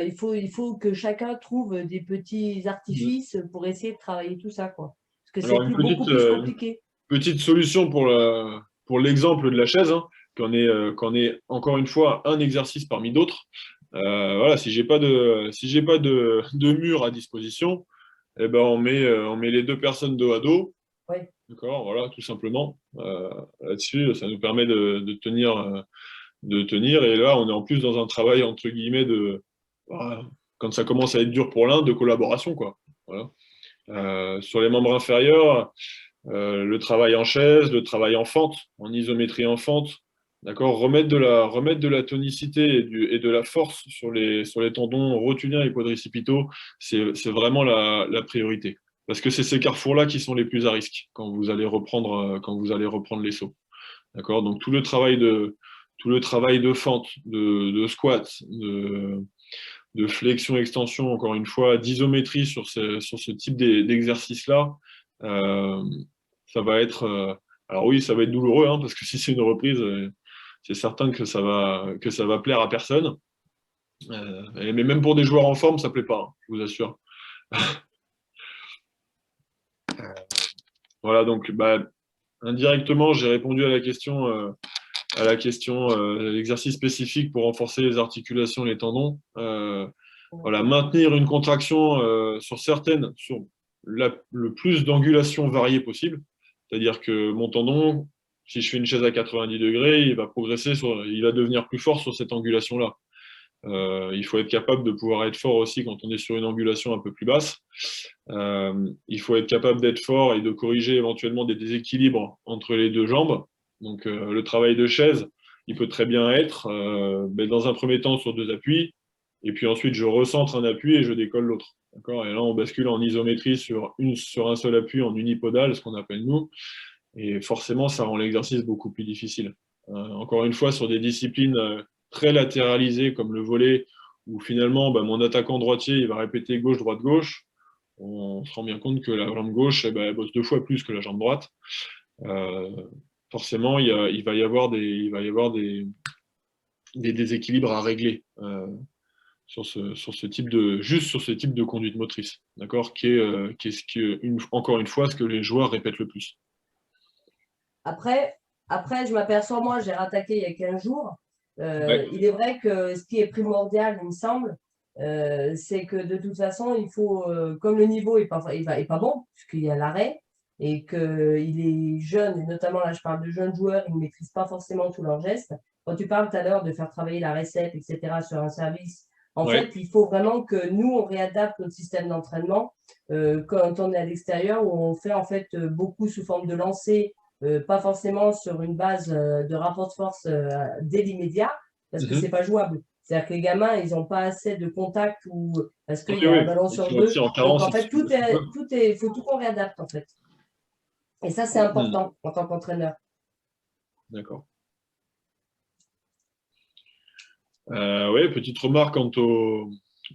il faut que chacun trouve des petits artifices pour essayer de travailler tout ça, quoi. Parce que Alors, c'est beaucoup plus compliqué. petite solution pour l'exemple de la chaise, hein, qu'en est encore une fois un exercice parmi d'autres. Voilà, si j'ai pas de mur à disposition, eh ben on met les deux personnes dos à dos, Oui. d'accord, voilà, tout simplement. Là-dessus, ça nous permet de tenir. Et là, on est en plus dans un travail entre guillemets voilà, quand ça commence à être dur pour l'un, de collaboration, quoi. Voilà. Sur les membres inférieurs. Le travail en chaise, le travail en fente, en isométrie en fente, d'accord, remettre de la tonicité et de la force sur les tendons rotuliens et quadricipitaux, c'est vraiment la priorité. Parce que c'est ces carrefours-là qui sont les plus à risque quand vous allez reprendre les sauts. D'accord? Donc tout le travail de fente, de squat, de flexion-extension, encore une fois, d'isométrie sur ce type d'exercice-là, ça va être. Alors oui, ça va être douloureux, hein, parce que si c'est une reprise, c'est certain que ça va plaire à personne. Mais même pour des joueurs en forme, ça ne plaît pas, hein, je vous assure. Voilà, donc indirectement, j'ai répondu à la question, l'exercice spécifique pour renforcer les articulations et les tendons. Voilà, maintenir une contraction sur le plus d'angulations variées possible. C'est-à-dire que mon tendon, si je fais une chaise à 90 degrés, il va progresser, il va devenir plus fort sur cette angulation-là. Il faut être capable de pouvoir être fort aussi quand on est sur une angulation un peu plus basse. Il faut être capable d'être fort et de corriger éventuellement des déséquilibres entre les deux jambes. Donc le travail de chaise, il peut très bien être dans un premier temps sur deux appuis, et puis ensuite je recentre un appui et je décolle l'autre. D'accord ? Et là, on bascule en isométrie sur un seul appui, en unipodal, ce qu'on appelle nous, et forcément, ça rend l'exercice beaucoup plus difficile. Encore une fois, sur des disciplines très latéralisées comme le volley, où finalement, mon attaquant droitier, il va répéter gauche, droite, gauche, on se rend bien compte que la jambe gauche, elle bosse 2 fois plus que la jambe droite. Forcément, il va y avoir des déséquilibres à régler juste sur ce type de conduite motrice, d'accord, qui est encore une fois ce que les joueurs répètent le plus. Après, je m'aperçois, moi, j'ai rattaqué il y a 15 jours. Ouais. Il est vrai que ce qui est primordial, il me semble, c'est que de toute façon, il faut, comme le niveau n'est pas bon, puisqu'il y a l'arrêt, et qu'il est jeune, et notamment là, je parle de jeunes joueurs, ils ne maîtrisent pas forcément tous leurs gestes. Quand tu parles tout à l'heure de faire travailler la récep, etc., sur un service, en Ouais. fait, il faut vraiment que nous, on réadapte notre système d'entraînement quand on est à l'extérieur, où on fait en fait beaucoup sous forme de lancer, pas forcément sur une base de rapport de force dès l'immédiat, parce que c'est pas jouable. C'est-à-dire que les gamins, ils n'ont pas assez de contact parce qu'il y a un ballon Ils sur sont deux. aussi en Donc carence. en fait, il faut tout qu'on réadapte en fait. Et ça, c'est important en tant qu'entraîneur. D'accord. Oui, petite remarque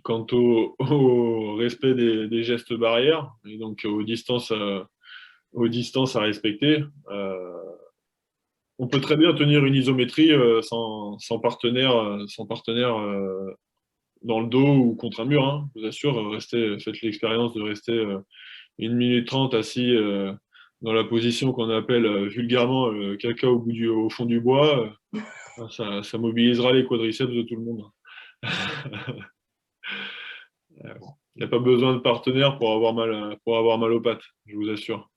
quant au respect des gestes barrières et donc aux distances à respecter. On peut très bien tenir une isométrie sans partenaire dans le dos ou contre un mur, hein. Je vous assure, faites l'expérience de rester 1 minute 30 assis dans la position qu'on appelle vulgairement caca au fond du bois. Ça mobilisera les quadriceps de tout le monde. Il n'y a pas besoin de partenaire pour avoir mal aux pattes, je vous assure,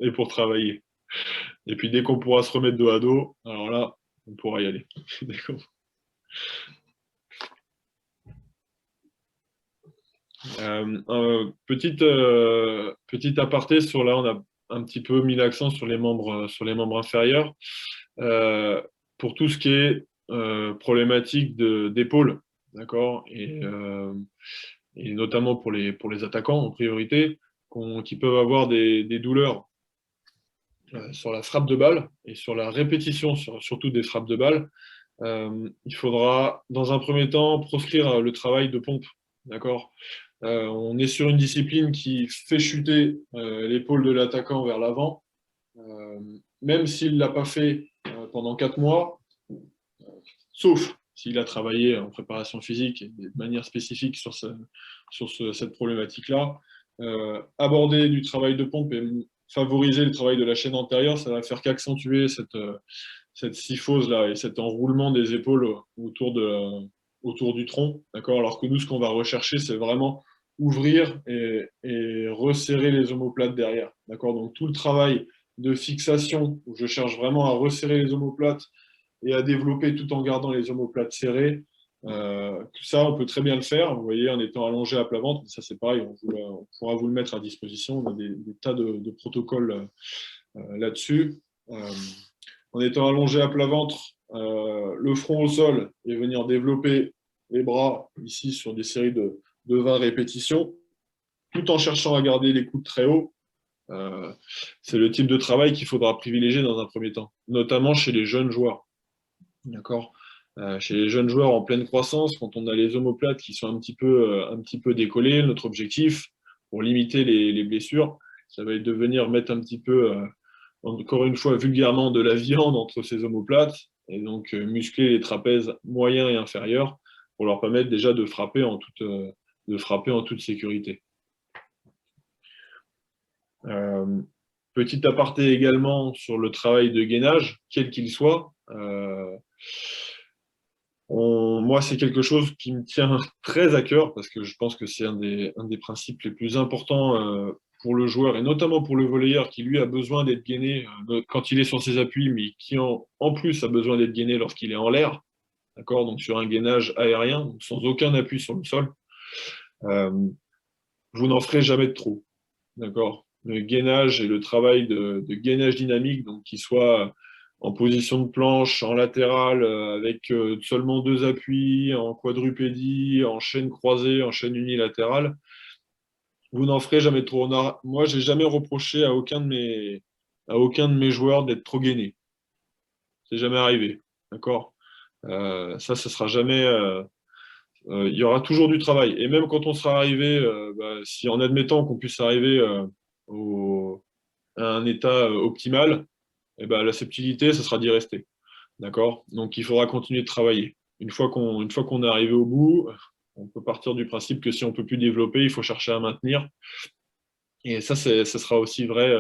et pour travailler. Et puis dès qu'on pourra se remettre dos à dos, alors là, on pourra y aller. D'accord. Petit aparté sur là, on a un petit peu mis l'accent sur les membres inférieurs. Pour tout ce qui est problématique d'épaule, d'accord, et notamment pour les attaquants en priorité, qui peuvent avoir des douleurs sur la frappe de balle et sur la répétition, surtout des frappes de balle. Il faudra, dans un premier temps, proscrire le travail de pompe. D'accord. On est sur une discipline qui fait chuter l'épaule de l'attaquant vers l'avant. Même s'il ne l'a pas fait pendant 4 mois, sauf s'il a travaillé en préparation physique et de manière spécifique sur cette problématique-là, aborder du travail de pompe et favoriser le travail de la chaîne antérieure, ça va faire qu'accentuer cette syphose-là et cet enroulement des épaules autour du tronc. D'accord. Alors que nous, ce qu'on va rechercher, c'est vraiment ouvrir et resserrer les omoplates derrière. D'accord. Donc tout le travail de fixation, où je cherche vraiment à resserrer les omoplates et à développer tout en gardant les omoplates serrées. Tout ça, on peut très bien le faire, vous voyez, en étant allongé à plat ventre. Ça, c'est pareil, on pourra vous le mettre à disposition. On a des tas de protocoles là-dessus. En étant allongé à plat ventre, le front au sol, et venir développer les bras ici sur des séries de 20 répétitions, tout en cherchant à garder les coudes très hauts. C'est le type de travail qu'il faudra privilégier dans un premier temps, notamment chez les jeunes joueurs. D'accord. Chez les jeunes joueurs en pleine croissance, quand on a les omoplates qui sont un petit peu décollées, notre objectif, pour limiter les blessures, ça va être de venir mettre un petit peu, encore une fois, vulgairement, de la viande entre ces omoplates, et donc muscler les trapèzes moyens et inférieurs, pour leur permettre déjà de frapper en toute sécurité. Petit aparté également sur le travail de gainage, quel qu'il soit. Moi, c'est quelque chose qui me tient très à cœur parce que je pense que c'est un des principes les plus importants pour le joueur et notamment pour le volleyeur qui, lui, a besoin d'être gainé quand il est sur ses appuis, mais qui, en plus, a besoin d'être gainé lorsqu'il est en l'air. D'accord, donc sur un gainage aérien, donc sans aucun appui sur le sol. Vous n'en ferez jamais de trop. D'accord. Le gainage et le travail de gainage dynamique, donc qui soit en position de planche, en latéral, avec seulement 2 appuis, en quadrupédie, en chaîne croisée, en chaîne unilatérale, vous n'en ferez jamais trop. Moi, j'ai jamais reproché à aucun de mes joueurs d'être trop gainé. C'est jamais arrivé. D'accord. Ça sera jamais. Il y aura toujours du travail. Et même quand on sera arrivé, si en admettant qu'on puisse arriver à un état optimal, la subtilité, ça sera d'y rester. D'accord. Donc, il faudra continuer de travailler. Une fois qu'on est arrivé au bout, on peut partir du principe que si on ne peut plus développer, il faut chercher à maintenir. Et ça sera aussi vrai,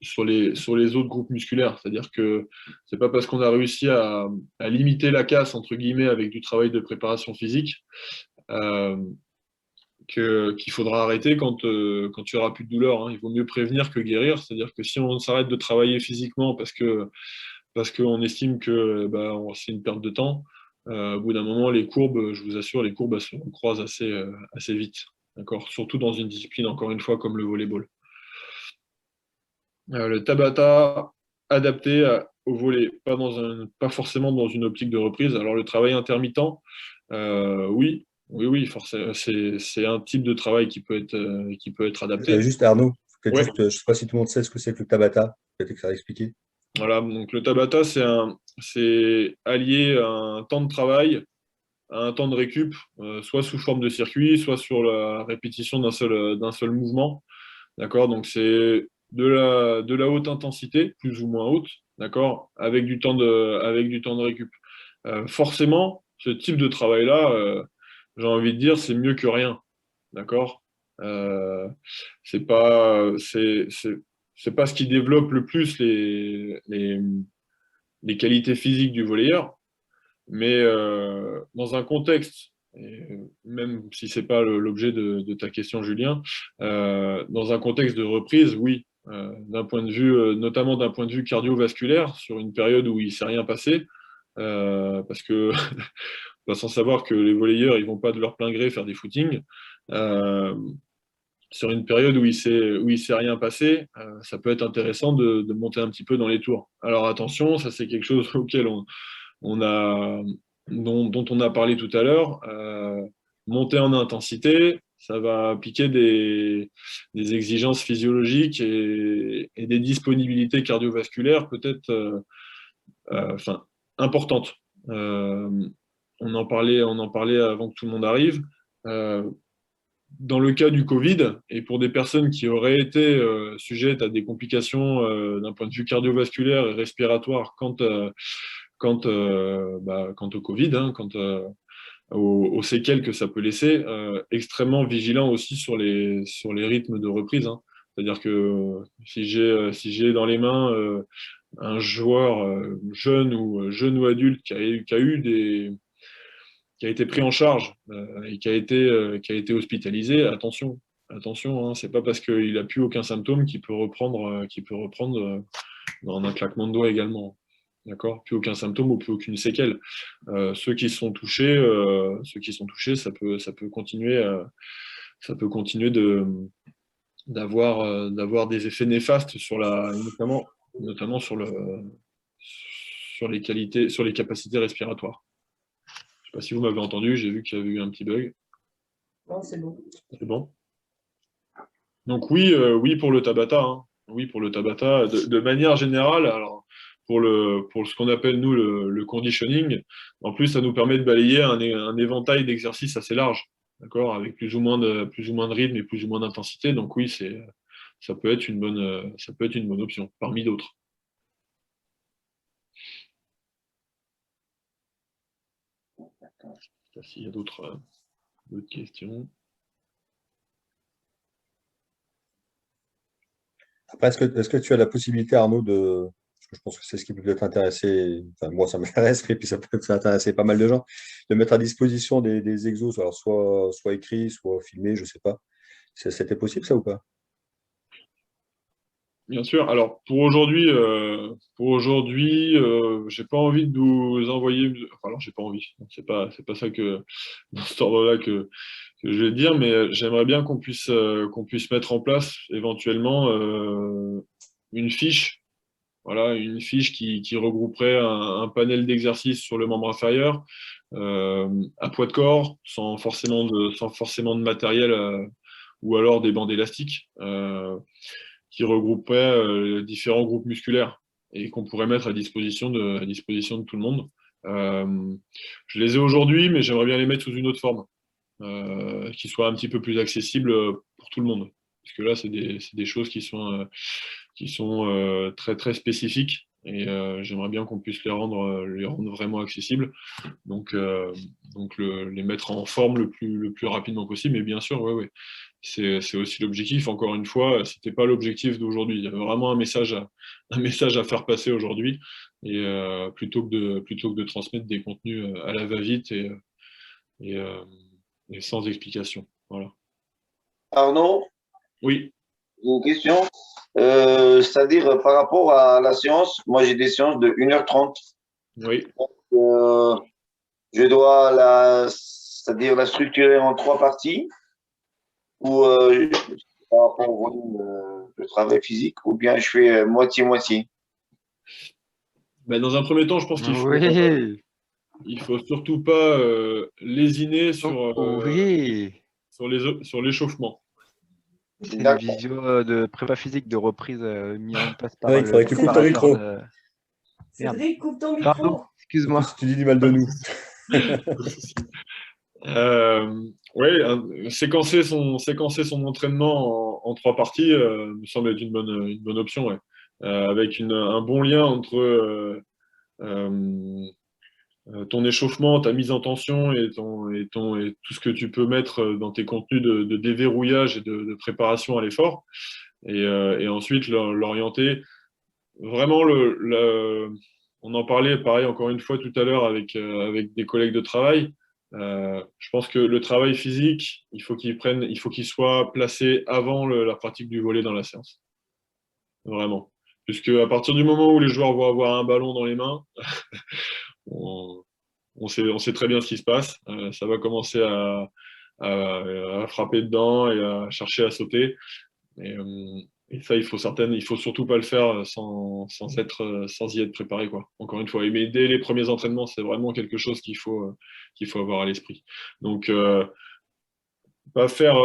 sur les autres groupes musculaires. C'est-à-dire que ce n'est pas parce qu'on a réussi à limiter la casse, entre guillemets, avec du travail de préparation physique, qu'il faudra arrêter quand il n'y aura plus de douleur. Hein. Il vaut mieux prévenir que guérir. C'est-à-dire que si on s'arrête de travailler physiquement parce qu'on estime que c'est une perte de temps, au bout d'un moment, les courbes, je vous assure, les courbes elles se croisent assez vite. D'accord. Surtout dans une discipline, encore une fois, comme le volleyball. Le Tabata adapté au volley, pas forcément dans une optique de reprise. Alors le travail intermittent, oui, forcément, c'est un type de travail qui peut être adapté. Juste Arnaud, Ouais. je ne sais pas si tout le monde sait ce que c'est que le Tabata, peut-être que ça va expliquer. Voilà, donc le Tabata, c'est c'est allier un temps de travail à un temps de récup, soit sous forme de circuit, soit sur la répétition d'un seul mouvement. D'accord? Donc, c'est de la haute intensité, plus ou moins haute, d'accord? Avec du temps de récup. Forcément, ce type de travail-là, j'ai envie de dire, c'est mieux que rien. D'accord? Euh, c'est pas, c'est pas ce qui développe le plus les qualités physiques du volleyeur, mais dans un contexte, et même si c'est pas l'objet de ta question, Julien, dans un contexte de reprise, oui, d'un point de vue, notamment d'un point de vue cardiovasculaire, sur une période où il s'est rien passé, parce que sans savoir que les volleyeurs, ils vont pas de leur plein gré faire des footings. Euh, Sur une période où il s'est rien passé, ça peut être intéressant de monter un petit peu dans les tours. Alors attention, ça c'est quelque chose auquel on a, dont on a parlé tout à l'heure. Monter en intensité, ça va impliquer des exigences physiologiques et des disponibilités cardiovasculaires peut-être enfin, importantes. Euh, on en parlait avant que tout le monde arrive. Euh, Dans le cas du Covid, et pour des personnes qui auraient été sujettes à des complications d'un point de vue cardiovasculaire et respiratoire quant au Covid, hein, aux séquelles que ça peut laisser, extrêmement vigilant aussi sur les rythmes de reprise. Hein. C'est-à-dire que si j'ai dans les mains un joueur jeune ou adulte qui a été pris en charge et qui a été hospitalisé, attention, hein, c'est pas parce qu'il n'a plus aucun symptôme qu'il peut reprendre dans un claquement de doigts également. D'accord? Plus aucun symptôme ou plus aucune séquelle. Ceux qui sont touchés, ça peut continuer d'avoir des effets néfastes notamment sur les qualités, sur les capacités respiratoires. Je ne sais pas si vous m'avez entendu, j'ai vu qu'il y avait eu un petit bug. Non, c'est bon. C'est bon. Donc oui pour le Tabata. Hein. Oui pour le Tabata. De manière générale, alors pour ce qu'on appelle nous le conditioning, en plus ça nous permet de balayer un éventail d'exercices assez large, d'accord, avec plus ou moins de rythme et plus ou moins d'intensité. Donc oui, ça peut être ça peut être une bonne option parmi d'autres. Je sais pas s'il y a d'autres questions. Après, est-ce que tu as la possibilité, Arnaud, parce que je pense que c'est ce qui peut peut-être intéresser, enfin, moi ça m'intéresse, et puis ça peut intéresser pas mal de gens, de mettre à disposition des exos, alors soit écrits, soit filmés, je ne sais pas. C'était possible ça ou pas? Bien sûr. Alors pour aujourd'hui, j'ai pas envie de vous envoyer. Enfin, alors j'ai pas envie. C'est pas ça que dans cet ordre-là que je vais dire, mais j'aimerais bien qu'on puisse mettre en place éventuellement une fiche. Voilà, une fiche qui regrouperait un panel d'exercices sur le membre inférieur, à poids de corps, sans forcément de matériel ou alors des bandes élastiques. Qui regrouperait différents groupes musculaires et qu'on pourrait mettre à disposition de tout le monde. Je les ai aujourd'hui, mais j'aimerais bien les mettre sous une autre forme, qui soit un petit peu plus accessible pour tout le monde. Parce que là, c'est des choses qui sont très, très spécifiques et j'aimerais bien qu'on puisse les rendre vraiment accessibles. Donc les mettre en forme le plus rapidement possible. Mais bien sûr, ouais. C'est aussi l'objectif. Encore une fois, c'était pas l'objectif d'aujourd'hui. Il y avait vraiment un message à faire passer aujourd'hui, et plutôt que de transmettre des contenus à la va-vite et, euh, et sans explication. Voilà. Arnaud, Oui, une question. C'est-à-dire par rapport à la séance, moi j'ai des séances de 1h30. oui. Euh, je dois c'est-à-dire la structurer en 3 parties ou par rapport au volume de travail physique, ou bien je fais moitié-moitié. Ben, dans un premier temps, je pense Oui, il faut surtout pas lésiner oui. sur l'échauffement. C'est une D'accord. visio de prépa physique de reprise mise en place par Ouais, il faudrait le que tu coupes ton préparateur micro. de. Merde. Cédric, coupe ton Pardon, micro. Surtout excuse-moi. si tu dis du mal de nous. Oui, séquencer son entraînement en 3 parties me semble être une bonne option, ouais. Avec un bon lien entre euh, ton échauffement, ta mise en tension et tout ce que tu peux mettre dans tes contenus de déverrouillage et de préparation à l'effort. Et ensuite, l'orienter. Vraiment, on en parlait, pareil, encore une fois tout à l'heure avec des collègues de travail. Je pense que le travail physique, il faut qu'il soit placé avant la pratique du volley dans la séance. Vraiment. Puisque à partir du moment où les joueurs vont avoir un ballon dans les mains, on, on sait très bien ce qui se passe. Ça va commencer à frapper dedans et à chercher à sauter. Et ça, il faut surtout pas le faire sans y être préparé, quoi. Encore une fois. Mais dès les premiers entraînements, c'est vraiment quelque chose qu'il faut avoir à l'esprit. Donc, pas faire,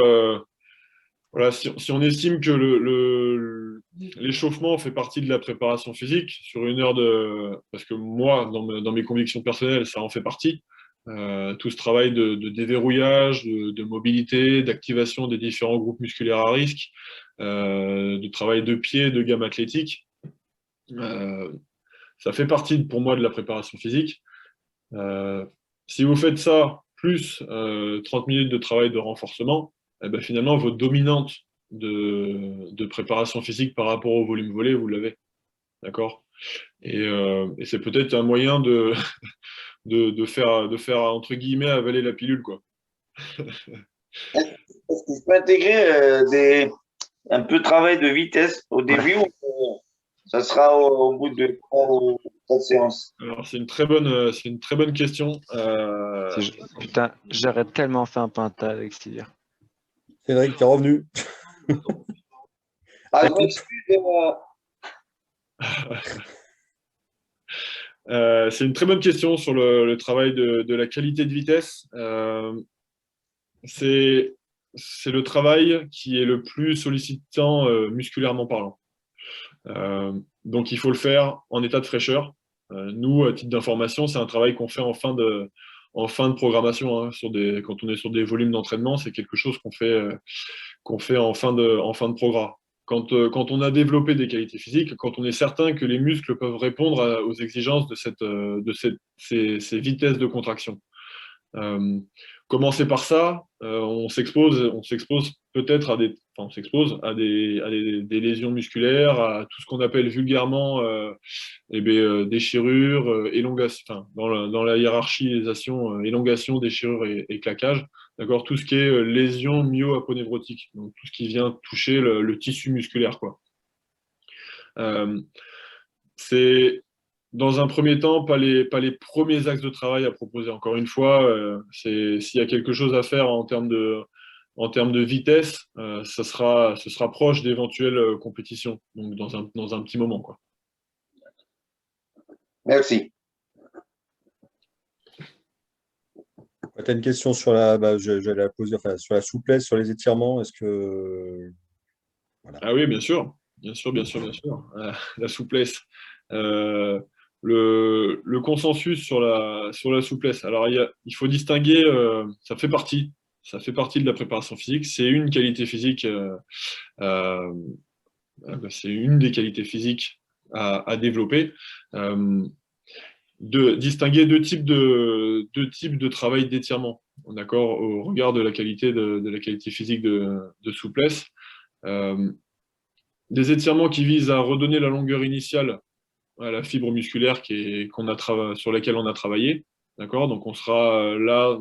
voilà, si on estime que l'échauffement fait partie de la préparation physique, sur une heure parce que moi, dans mes convictions personnelles, ça en fait partie. Tout ce travail de déverrouillage, de mobilité, d'activation des différents groupes musculaires à risque, de travail de pied, de gamme athlétique, euh, ça fait partie pour moi de la préparation physique. Euh, Si vous faites ça, plus 30 minutes de travail de renforcement, eh ben, finalement, votre dominante de préparation physique par rapport au volume volé, vous l'avez. D'accord? Et c'est peut-être un moyen de faire, entre guillemets, avaler la pilule, quoi. Est-ce que je peux intégrer un peu de travail de vitesse au Voilà. début ou ça sera au bout de 4 séances? Alors, c'est une très bonne question. Putain, j'aurais tellement fait un pinta avec Sylvia. Cédric, t'es revenu. Ah, Ça je coupe. m'excuse. C'est une très bonne question sur le travail de la qualité de vitesse. C'est le travail qui est le plus sollicitant musculairement parlant. Donc, il faut le faire en état de fraîcheur. Nous, à titre d'information, c'est un travail qu'on fait en fin de programmation. Hein, quand on est sur des volumes d'entraînement, c'est quelque chose qu'on fait en fin de programme. Quand on a développé des qualités physiques, quand on est certain que les muscles peuvent répondre aux exigences ces vitesses de contraction. Euh, Commencer par ça, on s'expose peut-être on s'expose à des lésions musculaires, à tout ce qu'on appelle vulgairement déchirure, élongation, enfin, dans la hiérarchisation, élongation, déchirure et claquage, d'accord, tout ce qui est lésion myo-aponeurotique, donc tout ce qui vient toucher le tissu musculaire, quoi. Euh, c'est dans un premier temps, pas les premiers axes de travail à proposer. Encore une fois, s'il y a quelque chose à faire en termes de vitesse, ce sera proche d'éventuelles compétitions, donc dans un petit moment, quoi. Merci. Tu as une question sur j'allais la poser, enfin, sur la souplesse, sur les étirements. Est-ce que. Voilà. Ah oui, bien sûr. Bien sûr, bien sûr, bien sûr. La souplesse. Euh, le consensus sur la souplesse. Alors, il faut distinguer, ça fait partie de la préparation physique. C'est une qualité physique, euh, c'est une des qualités physiques à développer. Euh, distinguer deux types de travail d'étirement, d'accord, au regard de la qualité de la qualité physique de souplesse. Euh, des étirements qui visent à redonner la longueur initiale à la fibre musculaire sur laquelle on a travaillé. D'accord. Donc, on sera là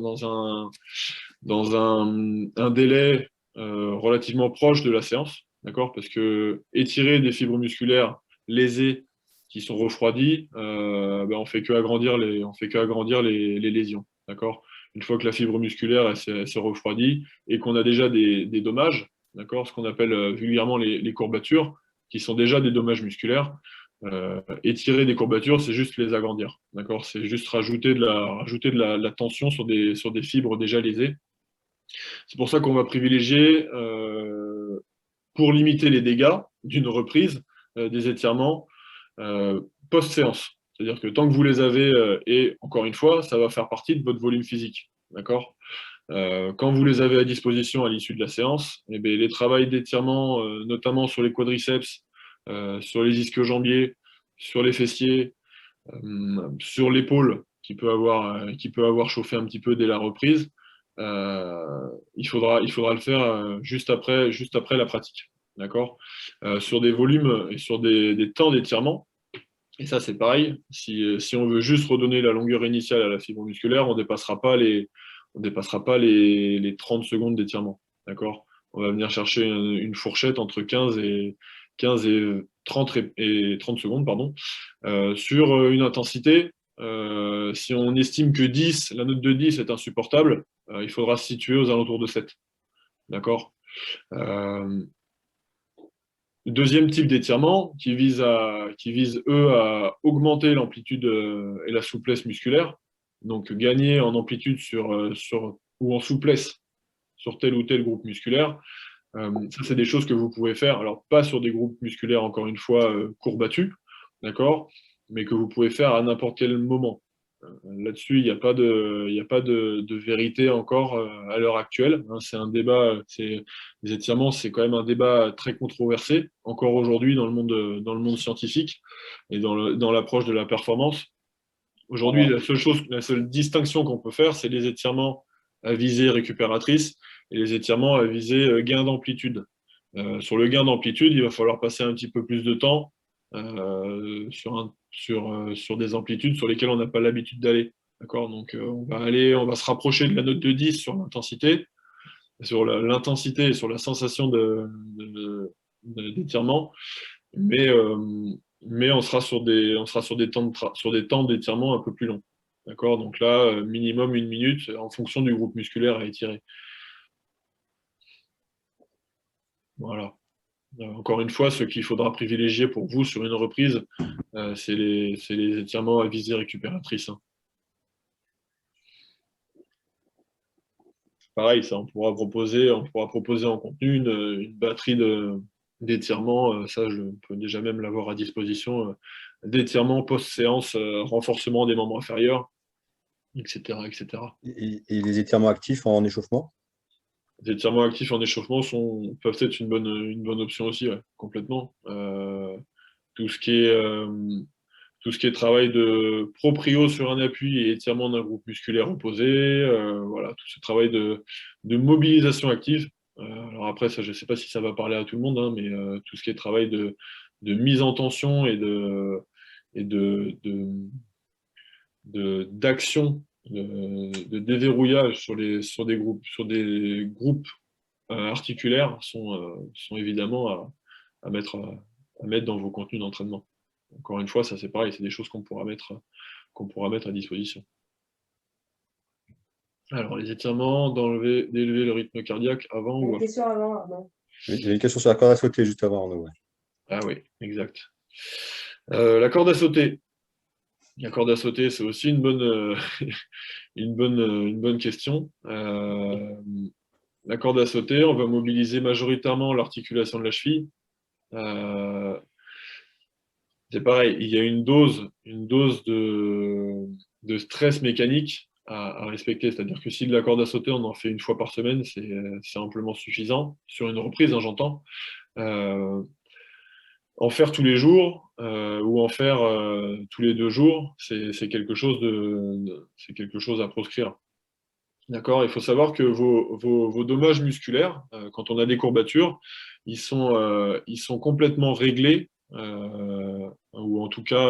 dans un délai relativement proche de la séance. D'accord. Parce que étirer des fibres musculaires lésées qui sont refroidies, on fait que agrandir les lésions. D'accord. Une fois que la fibre musculaire elle s'est refroidie et qu'on a déjà des dommages, d'accord, ce qu'on appelle vulgairement les courbatures, qui sont déjà des dommages musculaires. Étirer des courbatures, c'est juste les agrandir. D'accord, c'est juste rajouter la tension sur des fibres déjà lésées. C'est pour ça qu'on va privilégier, pour limiter les dégâts d'une reprise, des étirements post-séance. C'est-à-dire que tant que vous les avez, et encore une fois, ça va faire partie de votre volume physique. D'accord? Quand vous les avez à disposition à l'issue de la séance, eh bien, les travails d'étirement, notamment sur les quadriceps, sur les ischio-jambiers, sur les fessiers, sur l'épaule qui peut avoir chauffé un petit peu dès la reprise, il faudra le faire juste après la pratique. D'accord? Sur des volumes et sur des temps d'étirement, et ça c'est pareil, si on veut juste redonner la longueur initiale à la fibre musculaire, on ne dépassera pas les 30 secondes d'étirement. D'accord? On va venir chercher une fourchette entre 15 et 30, et 30 secondes, pardon, sur une intensité. Si on estime que 10, la note de 10 est insupportable, il faudra se situer aux alentours de 7. D'accord? Deuxième type d'étirement qui vise, eux, à augmenter l'amplitude et la souplesse musculaire, donc gagner en amplitude ou en souplesse sur tel ou tel groupe musculaire. Ça, c'est des choses que vous pouvez faire, alors pas sur des groupes musculaires, encore une fois, courbatus, d'accord, mais que vous pouvez faire à n'importe quel moment. Là-dessus, il n'y a pas de vérité encore à l'heure actuelle. Hein, c'est un débat, les étirements, c'est quand même un débat très controversé, encore aujourd'hui dans le monde scientifique et dans l'approche de la performance. Aujourd'hui, la seule distinction qu'on peut faire, c'est les étirements à visée récupératrice et les étirements à visée gain d'amplitude. Sur le gain d'amplitude, il va falloir passer un petit peu plus de temps sur des amplitudes sur lesquelles on n'a pas l'habitude d'aller. D'accord? Donc, on va se rapprocher de la note de 10 sur l'intensité, sur l'intensité et sur la sensation d'étirement, mais on sera sur des temps d'étirement un peu plus longs. D'accord? Donc là, minimum 1 minute en fonction du groupe musculaire à étirer. Voilà. Encore une fois, ce qu'il faudra privilégier pour vous sur une reprise, c'est les étirements à visée récupératrice. Hein. Pareil, ça, on pourra proposer en contenu une batterie d'étirements. Ça, je peux déjà même l'avoir à disposition. D'étirements post-séance, renforcement des membres inférieurs, etc. etc. Et les étirements actifs en échauffement? Les étirements actifs en échauffement peuvent être une bonne option aussi, ouais, complètement. Tout ce qui est travail de proprio sur un appui et étirement d'un groupe musculaire opposé, voilà, tout ce travail de mobilisation active. Alors après, ça, je ne sais pas si ça va parler à tout le monde, hein, mais tout ce qui est travail de mise en tension et d'action, de déverrouillage sur des groupes articulaires sont évidemment à mettre dans vos contenus d'entraînement. Encore une fois, ça c'est pareil, c'est des choses qu'on pourra mettre à disposition. Alors, les étirements, d'élever le rythme cardiaque avant ou après. Question avant. Il y a une question sur la corde à sauter juste avant, Arnaud. Ouais. Ah oui, exact. La corde à sauter. La corde à sauter, c'est aussi une bonne question. La corde à sauter, on va mobiliser majoritairement l'articulation de la cheville. C'est pareil, il y a une dose de stress mécanique à respecter. C'est-à-dire que si de la corde à sauter, on en fait une fois par semaine, c'est amplement suffisant. Sur une reprise, hein, j'entends. En faire tous les jours ou en faire tous les 2 jours, c'est quelque chose à proscrire. D'accord? Il faut savoir que vos dommages musculaires, quand on a des courbatures, ils sont complètement réglés, ou en tout cas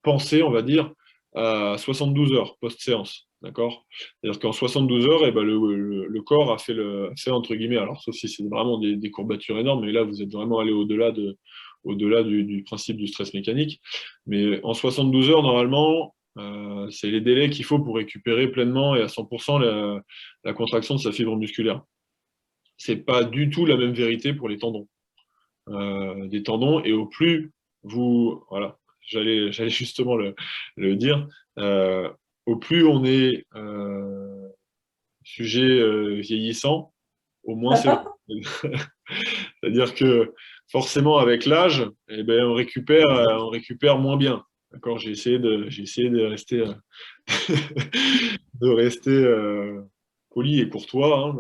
pensés, on va dire, à 72 heures post-séance. D'accord? C'est-à-dire qu'en 72 heures, eh ben, le corps a fait entre guillemets, alors sauf si c'est vraiment des courbatures énormes, mais là, vous êtes vraiment allé au-delà du principe du stress mécanique. Mais en 72 heures, normalement, c'est les délais qu'il faut pour récupérer pleinement et à 100% la contraction de sa fibre musculaire. C'est pas du tout la même vérité pour les tendons. Des tendons, et au plus voilà, j'allais justement le dire, au plus on est sujet vieillissant, au moins c'est c'est-à-dire que forcément avec l'âge, eh ben, on récupère moins bien. D'accord, j'ai essayé de rester, de rester poli et courtois.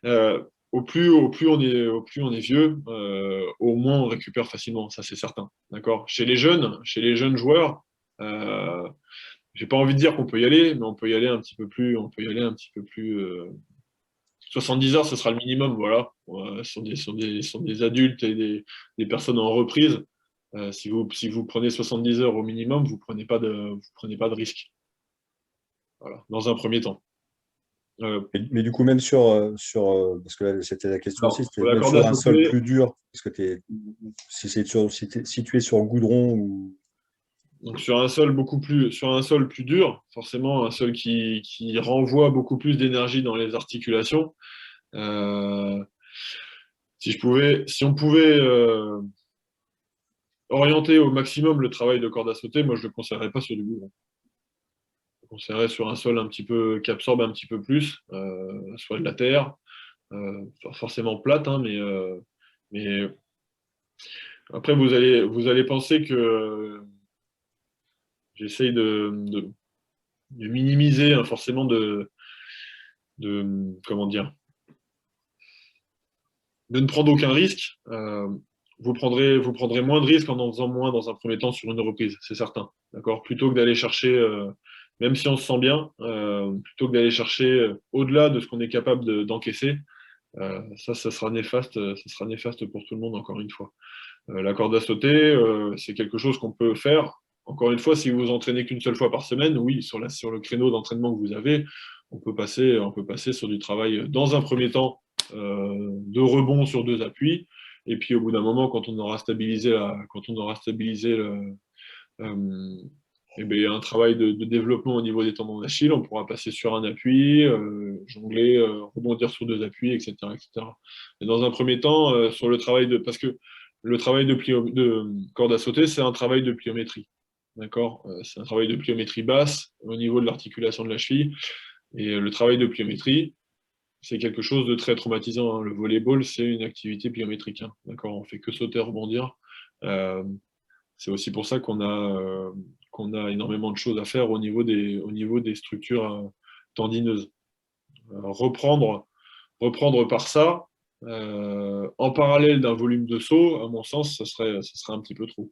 Hein. Au plus on est vieux, au moins on récupère facilement, ça c'est certain. D'accord. Chez les jeunes joueurs, j'ai pas envie de dire qu'on peut y aller, mais on peut y aller un petit peu plus, on peut y aller un petit peu plus. 70 heures, ce sera le minimum, voilà. Sur des adultes et des personnes en reprise. Si vous prenez 70 heures au minimum, vous prenez pas de risque. Voilà, dans un premier temps. Mais du coup, même parce que là, c'était la question aussi, Alors, pour c'était la même corde à sur un sol sauter, plus dur, parce que si si t'es situé sur le goudron ou. donc sur un sol plus dur, forcément un sol qui renvoie beaucoup plus d'énergie dans les articulations. Euh, si on pouvait orienter au maximum le travail de corde à sauter, moi je ne le conseillerais pas sur du goudron. Je le conseillerais sur un sol un petit peu qui absorbe un petit peu plus, soit de la terre, pas forcément plate, hein, mais après vous allez penser que j'essaye de minimiser hein, forcément comment dire, de ne prendre aucun risque. Vous prendrez moins de risques en faisant moins dans un premier temps sur une reprise, c'est certain. D'accord. Plutôt que d'aller chercher, même si on se sent bien, plutôt que d'aller chercher au-delà de ce qu'on est capable d'encaisser, ça sera néfaste pour tout le monde, encore une fois. La corde à sauter, c'est quelque chose qu'on peut faire. Encore une fois, si vous vous entraînez qu'une seule fois par semaine, oui, sur le créneau d'entraînement que vous avez, on peut passer sur du travail dans un premier temps de rebond sur deux appuis. Et puis au bout d'un moment, quand on aura stabilisé eh bien, un travail de développement au niveau des tendons d'Achille, on pourra passer sur un appui, jongler, rebondir sur deux appuis, etc., etc. Et dans un premier temps, sur le travail parce que le travail de corde à sauter, c'est un travail de pliométrie. D'accord. C'est un travail de pliométrie basse au niveau de l'articulation de la cheville. Et le travail de pliométrie, c'est quelque chose de très traumatisant. Hein. Le volleyball, c'est une activité pliométrique. Hein. D'accord. On fait que sauter, rebondir. Euh, c'est aussi pour ça qu'on a énormément de choses à faire au niveau des structures tendineuses. Reprendre par ça, en parallèle d'un volume de saut, à mon sens, ça serait un petit peu trop.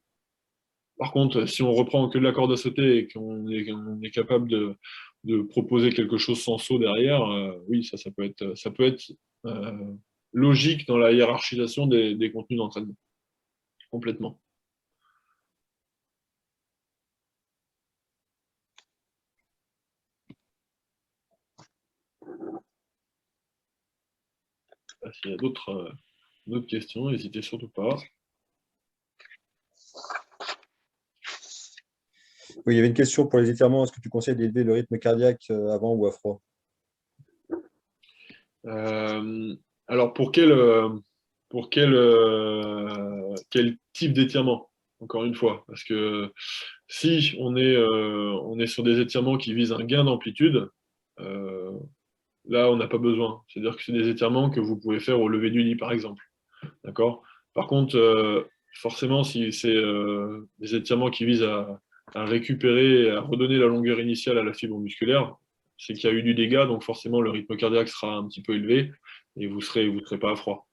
Par contre, si on reprend que de la corde à sauter et qu'on est capable de proposer quelque chose sans saut derrière, oui, ça peut être logique dans la hiérarchisation des contenus d'entraînement. Complètement. S'il y a d'autres questions, n'hésitez surtout pas. Oui, il y avait une question pour les étirements. Est-ce que tu conseilles d'élever le rythme cardiaque avant ou à froid? Alors, quel type d'étirement? Encore une fois, parce que si on est sur des étirements qui visent un gain d'amplitude, euh, là, on n'a pas besoin. C'est-à-dire que c'est des étirements que vous pouvez faire au lever du lit, par exemple. D'accord? Par contre, forcément, si c'est des étirements qui visent à récupérer et à redonner la longueur initiale à la fibre musculaire, c'est qu'il y a eu du dégât, donc forcément le rythme cardiaque sera un petit peu élevé et vous serez pas à froid.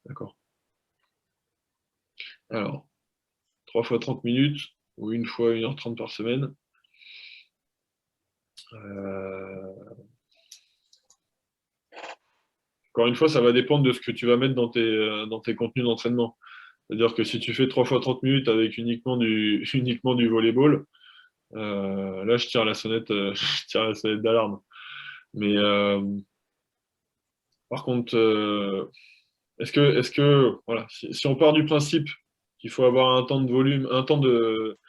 D'accord? Alors, 3 fois 30 minutes ou une fois 1h30 par semaine. Encore une fois, ça va dépendre de ce que tu vas mettre dans tes contenus d'entraînement. C'est-à-dire que si tu fais 3 fois 30 minutes avec uniquement du volleyball, là, je tire la sonnette d'alarme. Mais par contre, voilà, si on part du principe qu'il faut avoir un temps de volume, un temps de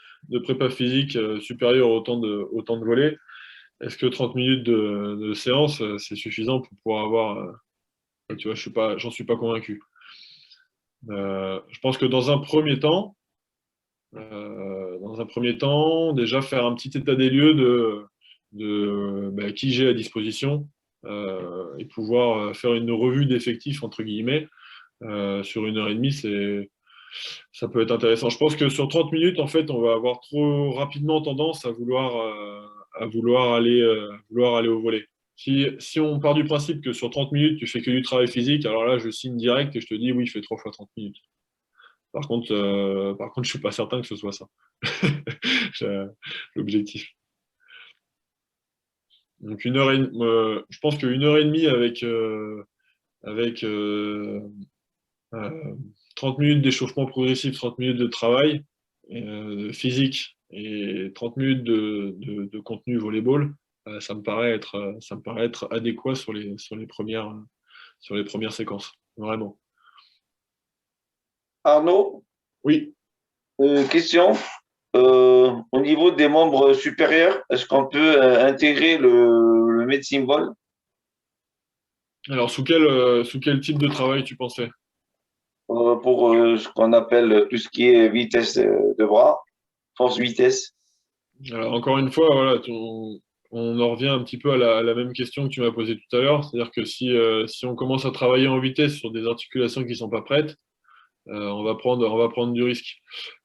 prépa physique supérieur au temps de volley, est-ce que 30 minutes de séance, c'est suffisant pour pouvoir avoir, tu vois, j'en suis pas convaincu. Je pense que dans un premier temps, déjà faire un petit état des lieux de qui j'ai à disposition et pouvoir faire une revue d'effectifs, entre guillemets, sur 1h30, Ça peut être intéressant. Je pense que sur 30 minutes, en fait, on va avoir trop rapidement tendance à vouloir aller au volley. Si on part du principe que sur 30 minutes, tu fais que du travail physique, alors là, je signe direct et je te dis, oui, je fais 3 fois 30 minutes. Par contre, je suis pas certain que ce soit ça. L'objectif. Donc, je pense qu'une heure et demie avec 30 minutes d'échauffement progressif, 30 minutes de travail physique et 30 minutes de contenu volleyball, ça me paraît être adéquat sur les premières séquences. Vraiment. Arnaud, Oui. question. Au niveau des membres supérieurs, est-ce qu'on peut intégrer le medicine ball Alors, sous quel type de travail tu pensais? pour ce qu'on appelle tout ce qui est vitesse de bras, force vitesse? Alors, encore une fois, voilà, on en revient un petit peu à la même question que tu m'as posée tout à l'heure. C'est-à-dire que si on commence à travailler en vitesse sur des articulations qui ne sont pas prêtes, on va prendre du risque.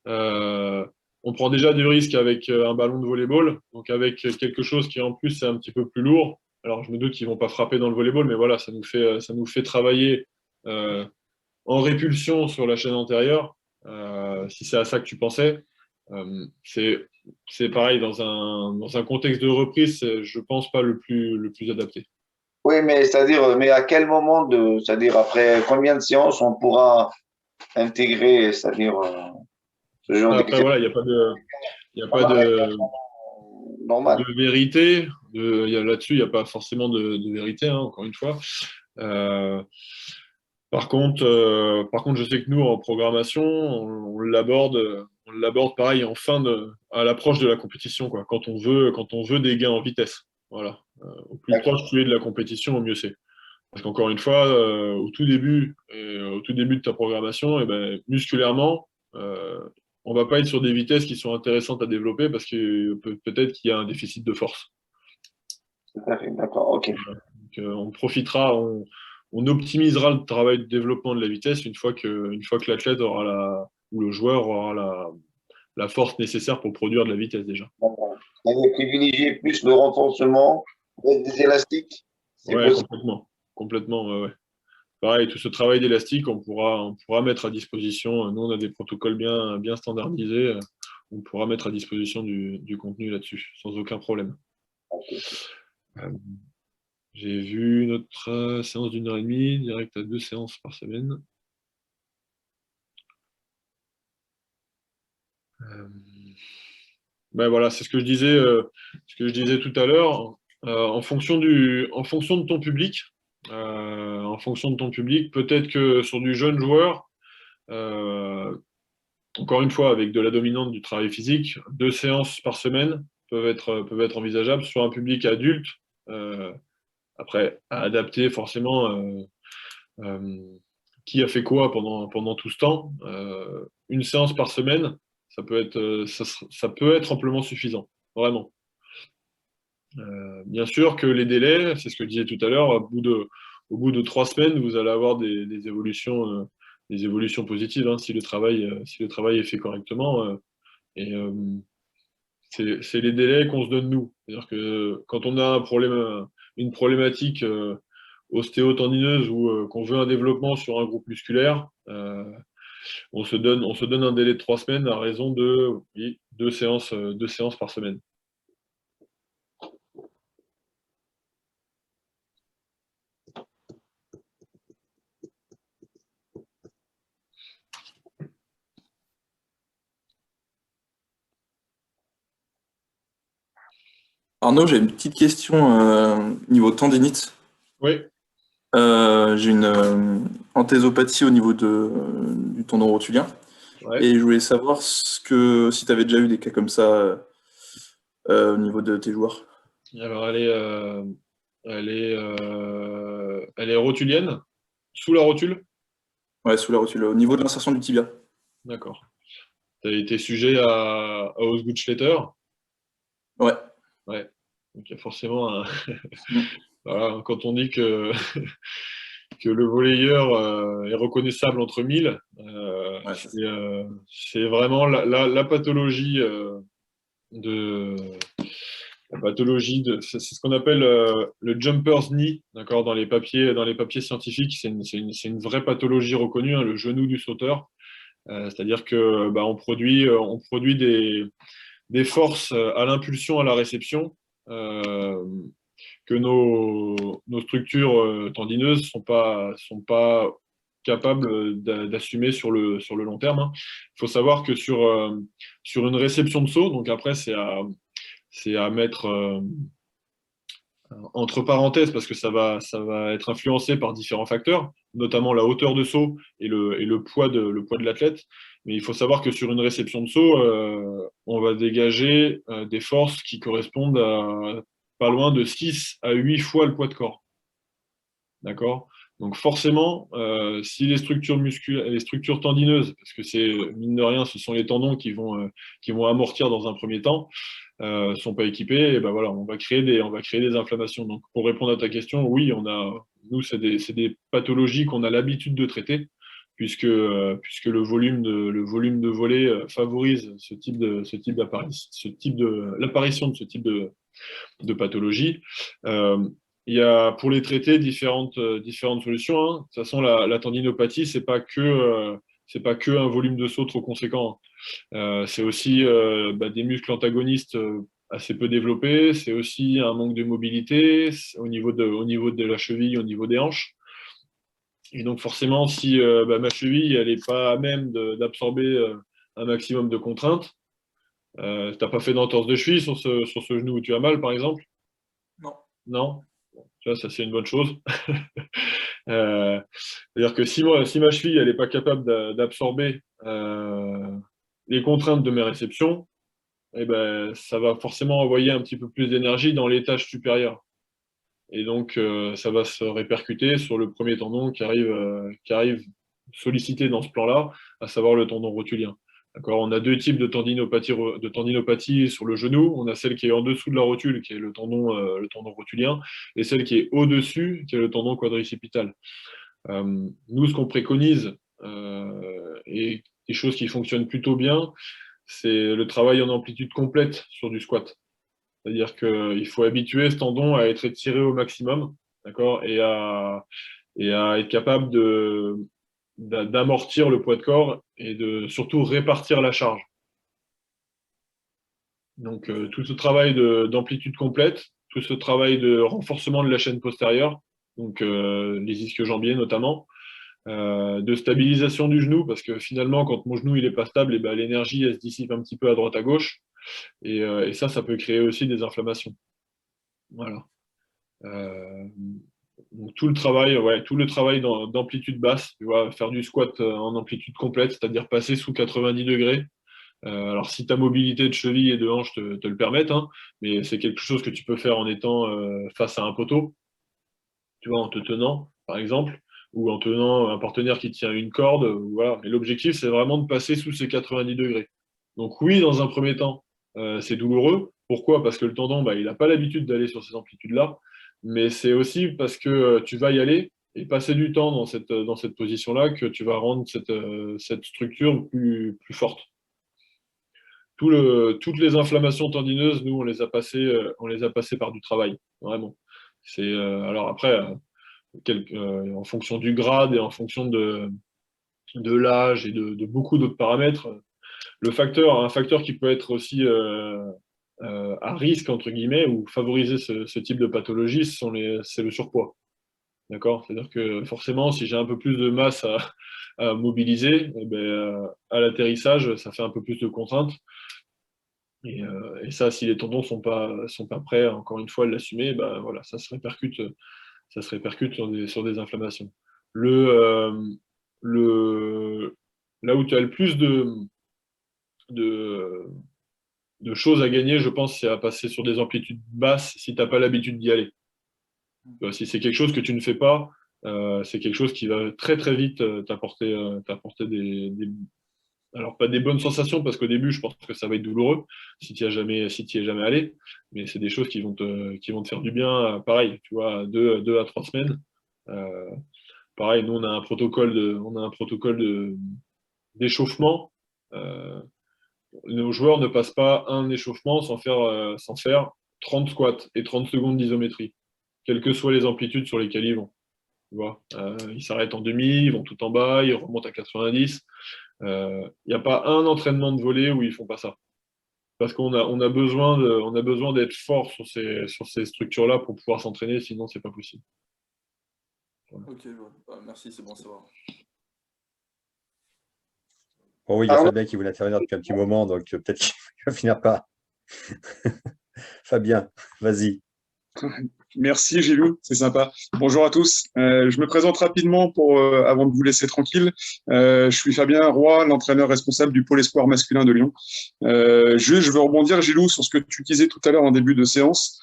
On prend déjà du risque avec un ballon de volleyball, donc avec quelque chose qui en plus est un petit peu plus lourd. Alors je me doute qu'ils ne vont pas frapper dans le volleyball, mais voilà, ça nous fait travailler en répulsion sur la chaîne antérieure, si c'est à ça que tu pensais. C'est pareil, dans un contexte de reprise, c'est, je pense, pas le plus adapté. Oui, mais c'est-à-dire, mais à quel moment c'est-à-dire après combien de séances on pourra intégrer, c'est-à-dire ce genre Après, d'exercice voilà, il n'y a pas de normal? vérité. Là-dessus, il n'y a pas forcément de vérité, hein, encore une fois. Euh, par contre, je sais que nous, en programmation, on l'aborde pareil à l'approche de la compétition, quoi, quand on veut des gains en vitesse. Voilà. Au plus D'accord. proche tu es de la compétition, au mieux c'est. Parce qu'encore une fois, au tout début de ta programmation, eh ben, musculairement, on ne va pas être sur des vitesses qui sont intéressantes à développer parce que peut-être qu'il y a un déficit de force. Tout à fait, d'accord, ok. Donc, on optimisera le travail de développement de la vitesse une fois que l'athlète ou le joueur aura la force nécessaire pour produire de la vitesse déjà. D'accord. C'est-à-dire privilégier plus le renforcement avec des élastiques, c'est Ouais, possible. complètement. Complètement, ouais, ouais. Pareil, tout ce travail d'élastique, on pourra mettre à disposition. Nous, on a des protocoles bien, bien standardisés. On pourra mettre à disposition du contenu là-dessus, sans aucun problème. Euh, J'ai vu notre séance d'une heure et demie, direct à 2 séances par semaine. Euh, Ben voilà, c'est ce que je disais tout à l'heure. En fonction de ton public, peut-être que sur du jeune joueur, euh, encore une fois, avec de la dominante du travail physique, 2 séances par semaine peuvent être envisageables. Sur un public adulte, euh, après, à adapter forcément euh, qui a fait quoi pendant tout ce temps. Une séance par semaine, ça peut être amplement suffisant, vraiment. Bien sûr que les délais, c'est ce que je disais tout à l'heure, au bout de 3 semaines, vous allez avoir des évolutions positives, hein, si le travail est fait correctement. Et c'est les délais qu'on se donne nous. C'est-à-dire que quand on a une problématique ostéotendineuse ou qu'on veut un développement sur un groupe musculaire, on se donne un délai de 3 semaines à raison de, oui, 2 séances par semaine. Arnaud, j'ai une petite question niveau tendinite. Oui. J'ai une anthésopathie au niveau du tendon rotulien Ouais. et je voulais savoir si tu avais déjà eu des cas comme ça au niveau de tes joueurs. Alors, elle est rotulienne, sous la rotule. Ouais, sous la rotule, au niveau de l'insertion du tibia. D'accord. Tu as été sujet à Osgood-Schletter. Ouais. Ouais. Donc, il y a forcément un. Mm. Voilà, quand on dit que que le volleyeur est reconnaissable entre 1000. Ouais, c'est ça. C'est vraiment la pathologie de c'est ce qu'on appelle le jumper's knee, d'accord, dans les papiers scientifiques, c'est une vraie pathologie reconnue, hein, le genou du sauteur. C'est-à-dire que on produit des forces à l'impulsion, à la réception, que nos structures tendineuses sont pas capables d'assumer sur le long terme, hein. Il faut savoir que sur une réception de saut, donc après c'est à mettre entre parenthèses parce que ça va être influencé par différents facteurs, notamment la hauteur de saut et le poids de l'athlète. Mais il faut savoir que sur une réception de saut, on va dégager des forces qui correspondent à pas loin de 6 à 8 fois le poids de corps. D'accord? Donc forcément, si les structures musculaires, les structures tendineuses, parce que c'est mine de rien, ce sont les tendons qui vont amortir dans un premier temps, sont pas équipés, et ben voilà, on va créer des inflammations. Donc pour répondre à ta question, oui, nous c'est des pathologies qu'on a l'habitude de traiter, puisque le volume de volley favorise l'apparition de ce type de pathologie. Il y a pour les traiter différentes solutions, hein. De toute façon, la tendinopathie, c'est pas que un volume de saut trop conséquent. C'est aussi des muscles antagonistes assez peu développés. C'est aussi un manque de mobilité au niveau de la cheville, au niveau des hanches. Et donc forcément, si ma cheville, elle n'est pas à même d'absorber un maximum de contraintes, tu n'as pas fait d'entorse de cheville sur ce genou où tu as mal, par exemple? Non. Non? Bon, tu vois, ça c'est une bonne chose. C'est-à-dire que si ma cheville elle n'est pas capable d'absorber les contraintes de mes réceptions, eh ben, ça va forcément envoyer un petit peu plus d'énergie dans l'étage supérieur. Et donc, ça va se répercuter sur le premier tendon qui arrive sollicité dans ce plan-là, à savoir le tendon rotulien. D'accord. On a deux types de tendinopathie sur le genou. On a celle qui est en dessous de la rotule, qui est le tendon rotulien, et celle qui est au-dessus, qui est le tendon quadricipital. Nous, ce qu'on préconise, et des choses qui fonctionnent plutôt bien, c'est le travail en amplitude complète sur du squat. C'est-à-dire qu'il faut habituer ce tendon à être étiré au maximum, d'accord, et à être capable d'amortir le poids de corps et de surtout répartir la charge. Donc tout ce travail d'amplitude complète, tout ce travail de renforcement de la chaîne postérieure, donc les ischio-jambiers notamment, de stabilisation du genou, parce que finalement, quand mon genou il est pas stable, et ben, l'énergie elle se dissipe un petit peu à droite à gauche, et ça peut créer aussi des inflammations. Voilà. Donc tout le travail d'amplitude basse, tu vois, faire du squat en amplitude complète, c'est-à-dire passer sous 90 degrés. Alors si ta mobilité de cheville et de hanche te le permettent, hein, mais c'est quelque chose que tu peux faire en étant face à un poteau, tu vois, en te tenant, par exemple, ou en tenant un partenaire qui tient une corde, voilà. Mais l'objectif, c'est vraiment de passer sous ces 90 degrés. Donc oui, dans un premier temps, c'est douloureux. Pourquoi? Parce que le tendon, il n'a pas l'habitude d'aller sur ces amplitudes-là, mais c'est aussi parce que tu vas y aller et passer du temps dans cette position-là que tu vas rendre cette structure plus forte. Toutes les inflammations tendineuses, nous, on les a passées par du travail, vraiment. Alors après, en fonction du grade et en fonction de l'âge et de beaucoup d'autres paramètres, un facteur qui peut être aussi à risque, entre guillemets, ou favoriser ce type de pathologie, c'est le surpoids. D'accord? C'est-à-dire que forcément, si j'ai un peu plus de masse à mobiliser, eh ben, à l'atterrissage, ça fait un peu plus de contraintes. Et ça, si les tendons sont pas prêts, encore une fois, à l'assumer, ben, voilà, ça se répercute sur des inflammations. Le, là où tu as le plus de, de choses à gagner, je pense, c'est à passer sur des amplitudes basses si tu n'as pas l'habitude d'y aller. Si c'est quelque chose que tu ne fais pas, c'est quelque chose qui va très très vite t'apporter alors pas des bonnes sensations, parce qu'au début, je pense que ça va être douloureux si tu y es jamais allé, mais c'est des choses qui vont te faire du bien, pareil, tu vois, 2 à 3 semaines. pareil, nous, on a un protocole d'échauffement. Euh, nos joueurs ne passent pas un échauffement sans faire 30 squats et 30 secondes d'isométrie, quelles que soient les amplitudes sur lesquelles ils vont. Tu vois, ils s'arrêtent en demi, ils vont tout en bas, ils remontent à 90. Il n'y a pas un entraînement de volley où ils font pas ça. Parce on a besoin d'être fort sur ces structures-là pour pouvoir s'entraîner, sinon c'est pas possible. Voilà. Ok, ouais. Bah, merci, c'est bon à savoir. Oh oui, il y a Arnaud, Fabien qui voulait intervenir depuis un petit moment, donc peut-être qu'il va finir par. Fabien, vas-y. Merci Gilou, c'est sympa. Bonjour à tous. Je me présente rapidement avant de vous laisser tranquille. Je suis Fabien Roy, l'entraîneur responsable du pôle espoir masculin de Lyon. Je veux rebondir Gilou sur ce que tu disais tout à l'heure en début de séance,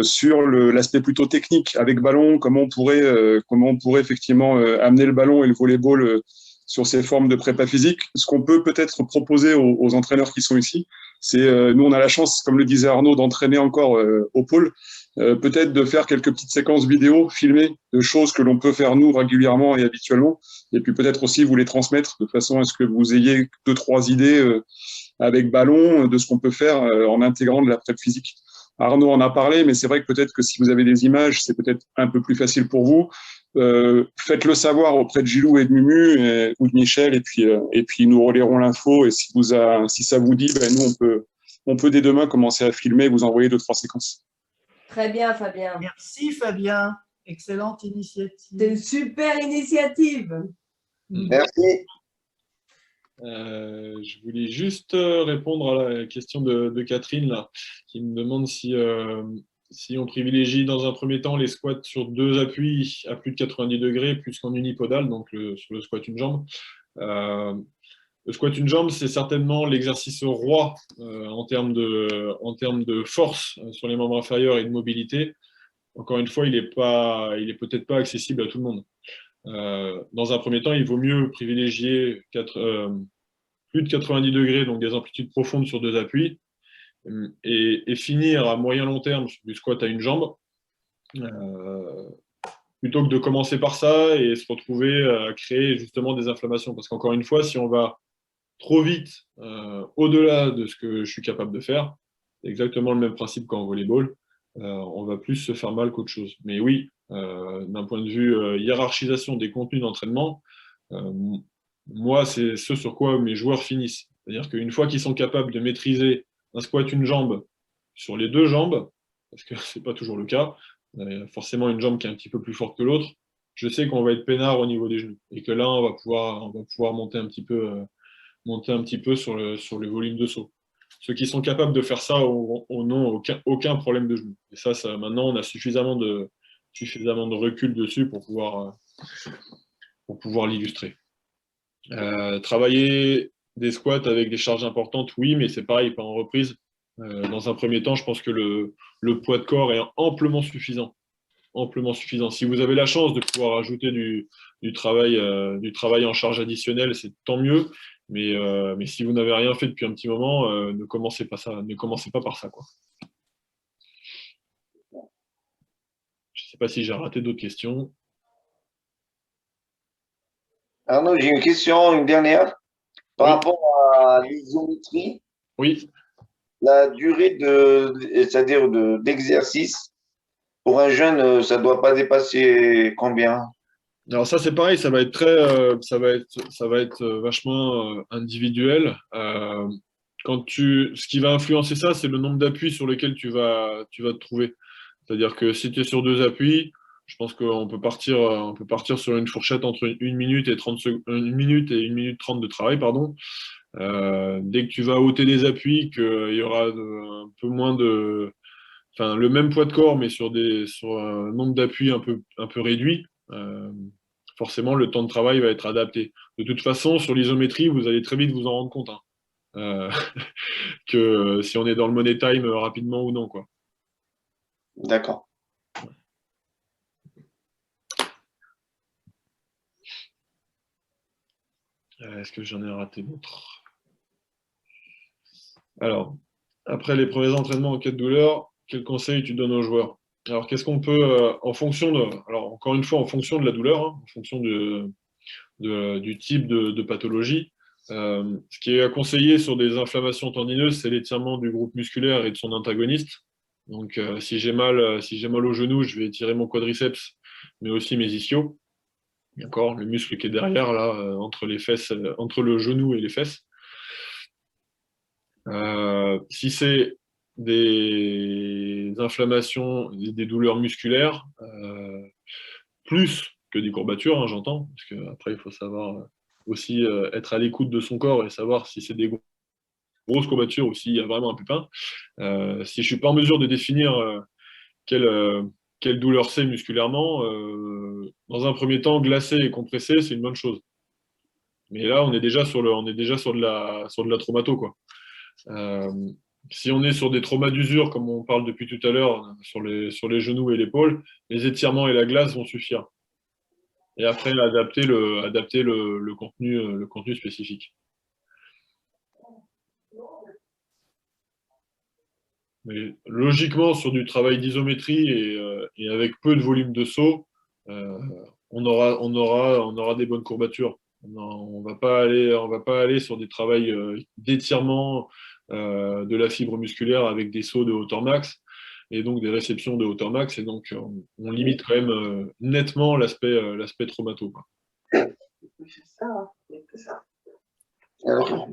sur l'aspect plutôt technique avec ballon, comment on pourrait effectivement amener le ballon et le volleyball sur ces formes de prépa physique. Ce qu'on peut peut-être proposer aux entraîneurs qui sont ici, c'est nous on a la chance, comme le disait Arnaud, d'entraîner encore au pôle. Peut-être de faire quelques petites séquences vidéo filmées de choses que l'on peut faire nous régulièrement et habituellement, et puis peut-être aussi vous les transmettre de façon à ce que vous ayez 2-3 idées avec ballon de ce qu'on peut faire en intégrant de la prep physique. Arnaud en a parlé, mais c'est vrai que peut-être que si vous avez des images, c'est peut-être un peu plus facile pour vous. Faites-le savoir auprès de Gilou et de Mumu ou de Michel, et puis nous relayerons l'info. Et si ça vous dit, ben nous on peut dès demain commencer à filmer et vous envoyer 2-3 séquences. Très bien, Fabien. Merci Fabien, excellente C'est initiative. une super initiative. merci. Je voulais juste répondre à la question de Catherine, là, qui me demande si on privilégie dans un premier temps les squats sur 2 appuis à plus de 90 degrés, plus qu'en unipodal, donc sur le squat une jambe. Le squat une jambe, c'est certainement l'exercice roi en termes de force sur les membres inférieurs et de mobilité. Encore une fois, il est peut-être pas accessible à tout le monde. Dans un premier temps, il vaut mieux privilégier plus de 90 degrés, donc des amplitudes profondes sur 2 appuis, et finir à moyen long terme sur du squat à une jambe, plutôt que de commencer par ça et se retrouver à créer justement des inflammations. Parce qu'encore une fois, si on va trop vite au-delà de ce que je suis capable de faire, c'est exactement le même principe qu'en volleyball, on va plus se faire mal qu'autre chose. Mais oui, d'un point de vue hiérarchisation des contenus d'entraînement, moi, c'est ce sur quoi mes joueurs finissent. C'est-à-dire qu'une fois qu'ils sont capables de maîtriser un squat une jambe sur les 2 jambes, parce que ce n'est pas toujours le cas, forcément une jambe qui est un petit peu plus forte que l'autre, je sais qu'on va être peinard au niveau des genoux. Et que là, on va pouvoir monter un petit peu sur le volume de saut. Ceux qui sont capables de faire ça n'ont aucun problème de genou. Et ça, maintenant, on a suffisamment de recul dessus pour pouvoir l'illustrer. Travailler des squats avec des charges importantes, oui, mais c'est pareil, pas en reprise. Dans un premier temps, je pense que le poids de corps est amplement suffisant. Amplement suffisant. Si vous avez la chance de pouvoir ajouter du travail en charge additionnelle, c'est tant mieux. Mais si vous n'avez rien fait depuis un petit moment, ne commencez pas par ça, quoi. Je ne sais pas si j'ai raté d'autres questions. Arnaud, j'ai une question, une dernière. Par Oui. rapport à l'isométrie, Oui. la durée c'est-à-dire d'exercice, pour un jeune, ça ne doit pas dépasser combien? Alors ça c'est pareil, ça va être vachement individuel. Ce qui va influencer ça, c'est le nombre d'appuis sur lesquels tu vas te trouver. C'est-à-dire que si tu es sur 2 appuis, je pense qu'on peut partir sur une fourchette entre 1 minute et 1 minute et 1 minute 30 de travail, pardon. Dès que tu vas ôter des appuis, qu'il y aura un peu moins enfin le même poids de corps, mais sur un nombre d'appuis un peu réduit. Forcément, le temps de travail va être adapté. De toute façon, sur l'isométrie, vous allez très vite vous en rendre compte, hein, que si on est dans le money time rapidement ou non, quoi. D'accord. Est-ce que j'en ai raté d'autres? Alors, après les premiers entraînements en cas de douleur, quels conseils tu donnes aux joueurs? Alors, qu'est-ce qu'on peut, en fonction de, alors encore une fois, en fonction de la douleur, hein, en fonction du type de pathologie, ce qui est conseillé sur des inflammations tendineuses, c'est l'étirement du groupe musculaire et de son antagoniste. Donc, si j'ai mal au genou, je vais étirer mon quadriceps, mais aussi mes ischios. D'accord, le muscle qui est derrière, là, entre les fesses, entre le genou et les fesses. Si c'est des inflammations, des douleurs musculaires, plus que des courbatures, hein, j'entends, parce qu'après, il faut savoir aussi être à l'écoute de son corps et savoir si c'est des grosses courbatures ou s'il y a vraiment un pépin. Si je ne suis pas en mesure de définir quelle douleur c'est musculairement, dans un premier temps, glacé et compressé, c'est une bonne chose. Mais là, on est déjà sur de la traumato, quoi. Si on est sur des traumas d'usure, comme on parle depuis tout à l'heure, sur les genoux et l'épaule, les étirements et la glace vont suffire. Et après, adapter le contenu spécifique. Mais logiquement, sur du travail d'isométrie et avec peu de volume de saut, on aura des bonnes courbatures. On va pas aller sur des travails d'étirement de la fibre musculaire avec des sauts de hauteur max et donc des réceptions de hauteur max. Et donc, on limite quand même nettement l'aspect traumato, quoi. C'est ça, hein. C'est ça. Alors,